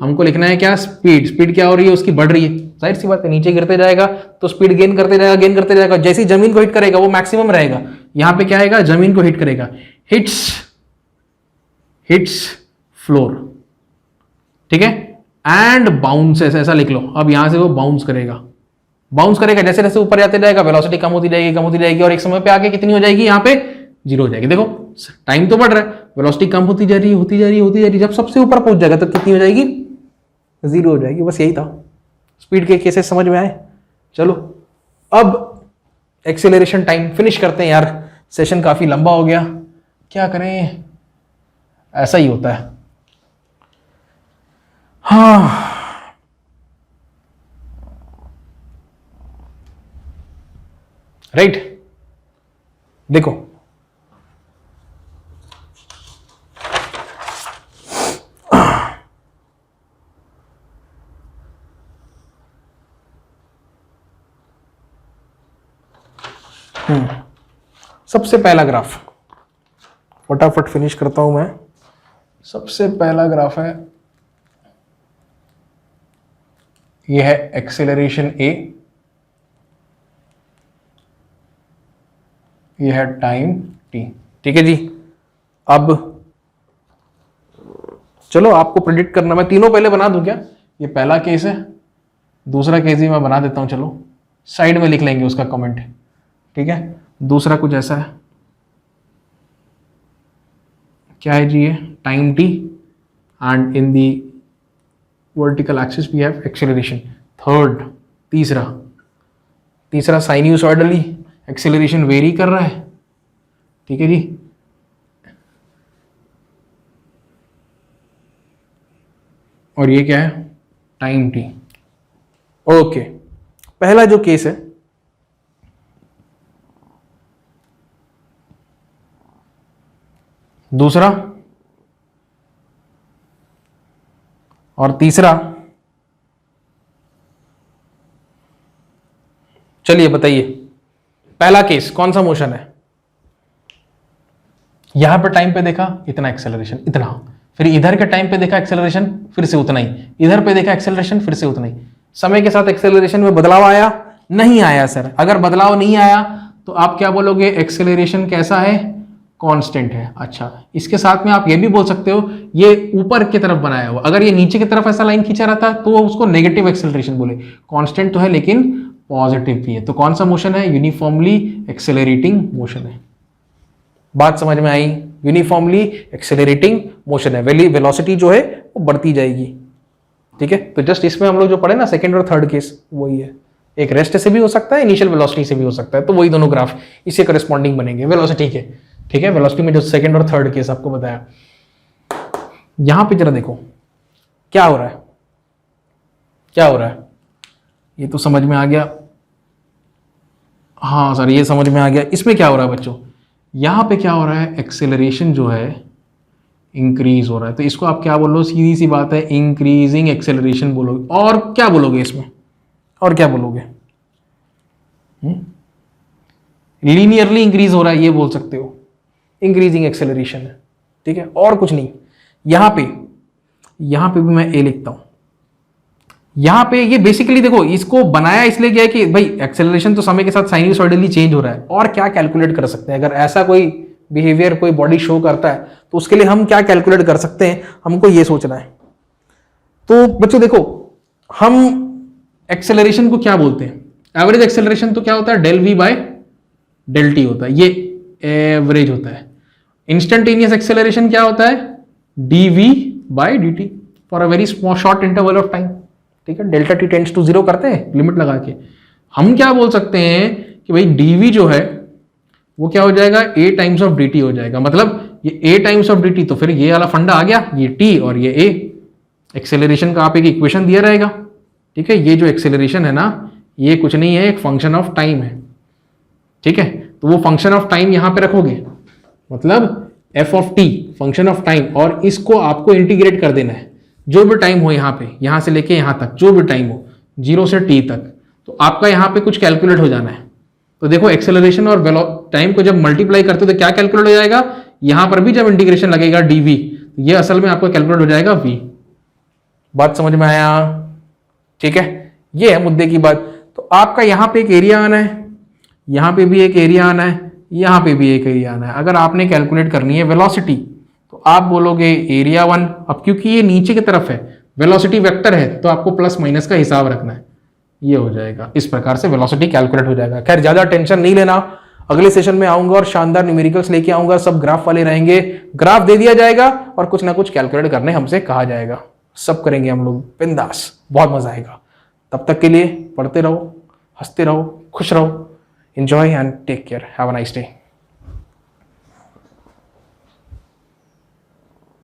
हमको लिखना है क्या, स्पीड। स्पीड क्या हो रही है, उसकी बढ़ रही है, जाहिर सी बात है, नीचे गिरते जाएगा तो स्पीड गेन करते जाएगा, गेन करते जाएगा, जैसे ही जमीन को हिट करेगा वो मैक्सिमम रहेगा। यहां पे क्या आएगा, जमीन को हिट करेगा, हिट्स फ्लोर, ठीक है, एंड बाउंसेस, ऐसा लिख लो। अब यहां से वो बाउंस करेगा, बाउंस करेगा, जैसे जैसे ऊपर जाते जाएगा वेलोसिटी कम होती जाएगी, कम होती जाएगी, और एक समय पे आके कितनी हो जाएगी, यहाँ पे जीरो हो जाएगी। देखो टाइम तो बढ़ रहा है, वेलोसिटी कम होती जा रही है, होती जा रही है, होती जा रही है, जब सबसे ऊपर पहुंच जाएगा तो कितनी हो जाएगी, जीरो हो जाएगी। बस यही था, स्पीड के केसेस समझ में आए। चलो अब एक्सेलरेशन टाइम फिनिश करते हैं यार, सेशन काफी लंबा हो गया, क्या करें, ऐसा ही होता है। हाँ राइट, देखो सबसे पहला ग्राफ फटाफट फिनिश करता हूं मैं। सबसे पहला ग्राफ है, यह है एक्सेलरेशन ए, यह है टाइम टी। ठीक है जी। अब चलो आपको प्रेडिक्ट करना, मैं तीनों पहले बना दूं क्या? ये पहला केस है, दूसरा केस भी मैं बना देता हूं, चलो साइड में लिख लेंगे उसका कमेंट। ठीक है, दूसरा कुछ ऐसा है, क्या है जी? ये time T and in the vertical axis we have acceleration. Third, तीसरा साइन्यूसॉइडली एक्सेलरेशन वेरी कर रहा है। ठीक है जी। और ये क्या है? Time T. ओके, पहला जो केस है, दूसरा और तीसरा। चलिए बताइए, पहला केस कौन सा मोशन है? यहां पर टाइम पे देखा इतना एक्सेलरेशन, इतना, फिर इधर के टाइम पे देखा एक्सेलरेशन फिर से उतना ही, इधर पे देखा एक्सेलरेशन फिर से उतना ही। समय के साथ एक्सेलरेशन में बदलाव आया? नहीं आया सर। अगर बदलाव नहीं आया तो आप क्या बोलोगे? एक्सेलरेशन कैसा है? कांस्टेंट है। अच्छा, इसके साथ में आप ये भी बोल सकते हो ये ऊपर की तरफ बनाया हुआ, अगर ये नीचे की तरफ ऐसा लाइन खींचा रहता तो उसको नेगेटिव एक्सेलरेशन बोले। कांस्टेंट तो है लेकिन पॉजिटिव भी है, तो कौन सा मोशन है? यूनिफॉर्मली एक्सेलरेटिंग मोशन है। बात समझ में आई? यूनिफॉर्मली एक्सेलरेटिंग मोशन है, वेलोसिटी जो है वो बढ़ती जाएगी। ठीक है, तो जस्ट इसमें हम लोग जो पढ़े ना सेकंड और थर्ड केस वही है। एक रेस्ट से भी हो सकता है, इनिशियल वेलोसिटी से भी हो सकता है, तो वही दोनों ग्राफ इससे करस्पॉन्डिंग बनेंगे वेलोसिटी के। ठीक है, वेलोसिटी में जो सेकंड और थर्ड केस आपको बताया। यहां पे जरा देखो क्या हो रहा है, क्या हो रहा है? ये तो समझ में आ गया। हाँ सर, ये समझ में आ गया। इसमें क्या हो रहा है बच्चों? यहां पे क्या हो रहा है? एक्सेलरेशन जो है इंक्रीज हो रहा है, तो इसको आप क्या बोलो? सीधी सी बात है, इंक्रीजिंग एक्सेलरेशन बोलोगे। और क्या बोलोगे इसमें? और क्या बोलोगे? लीनियरली इंक्रीज हो रहा है, ये बोल सकते हो, इंक्रीजिंग एक्सेलरेशन है। ठीक है, और कुछ नहीं। यहां पे भी मैं ए लिखता हूं। यहां पे ये बेसिकली देखो, इसको बनाया इसलिए गया है कि भाई एक्सेलरेशन तो समय के साथ साइनसॉइडली चेंज हो रहा है, और क्या कैलकुलेट कर सकते हैं? अगर ऐसा कोई बिहेवियर कोई बॉडी शो करता है तो उसके लिए हम क्या कैलकुलेट कर सकते हैं, हमको ये सोचना है। तो बच्चों देखो, हम एक्सेलरेशन को क्या बोलते हैं? एवरेज एक्सेलरेशन तो क्या होता है? Del v by del t होता है, ये एवरेज होता है। इंस्टेंटेनियस एक्सेलरेशन क्या होता है? D v by d t for a very small short interval of time. ठीक है, डेल्टा टी टेंड्स टू 0 करते हैं लिमिट लगा के। हम क्या बोल सकते हैं कि भाई डीवी जो है वो क्या हो जाएगा? ए टाइम्स ऑफ डी टी हो जाएगा। मतलब ये ए टाइम्स ऑफ डी टी, तो फिर ये वाला फंडा आ गया, ये टी और ये ए। एक्सेलरेशन का आप एक इक्वेशन दिया रहेगा। ठीक है, ये जो एक्सेलरेशन है ना, ये कुछ नहीं है, एक फंक्शन ऑफ टाइम है। ठीक है, तो वो फंक्शन ऑफ टाइम यहां पे रखोगे, मतलब F of T function of time, और इसको आपको इंटीग्रेट कर देना है जो भी टाइम हो यहाँ पे, यहां से लेके यहां तक जो भी टाइम हो, 0 से टी तक, तो आपका यहां पे कुछ कैलकुलेट हो जाना है। तो देखो एक्सेलरेशन और टाइम को जब मल्टीप्लाई करते हो तो क्या कैलकुलेट हो जाएगा? यहां पर भी जब इंटीग्रेशन लगेगा डीवी, ये असल में आपका कैलकुलेट हो जाएगा वी। बात समझ में आया? ठीक है, ये है मुद्दे की बात। तो आपका यहां पे एक एरिया आना है, यहां पे भी एक एरिया आना है, यहां पे भी एक एरिया आना है। अगर आपने कैलकुलेट करनी है वेलोसिटी तो आप बोलोगे एरिया 1। अब क्योंकि ये नीचे की तरफ है, वेलोसिटी वेक्टर है, तो आपको प्लस माइनस का हिसाब रखना है। ये हो जाएगा, इस प्रकार से वेलोसिटी कैलकुलेट हो जाएगा। खैर ज्यादा टेंशन नहीं लेना, अगले सेशन में आऊंगा और शानदार न्यूमेरिकल्स लेके आऊंगा, सब ग्राफ वाले रहेंगे। ग्राफ दे दिया जाएगा और कुछ ना कुछ कैलकुलेट करने हमसे कहा जाएगा, सब करेंगे हम लोग बिंदास, बहुत मजा आएगा। तब तक के लिए पढ़ते रहो, हंसते रहो, खुश रहो। Enjoy and take care, have a nice day.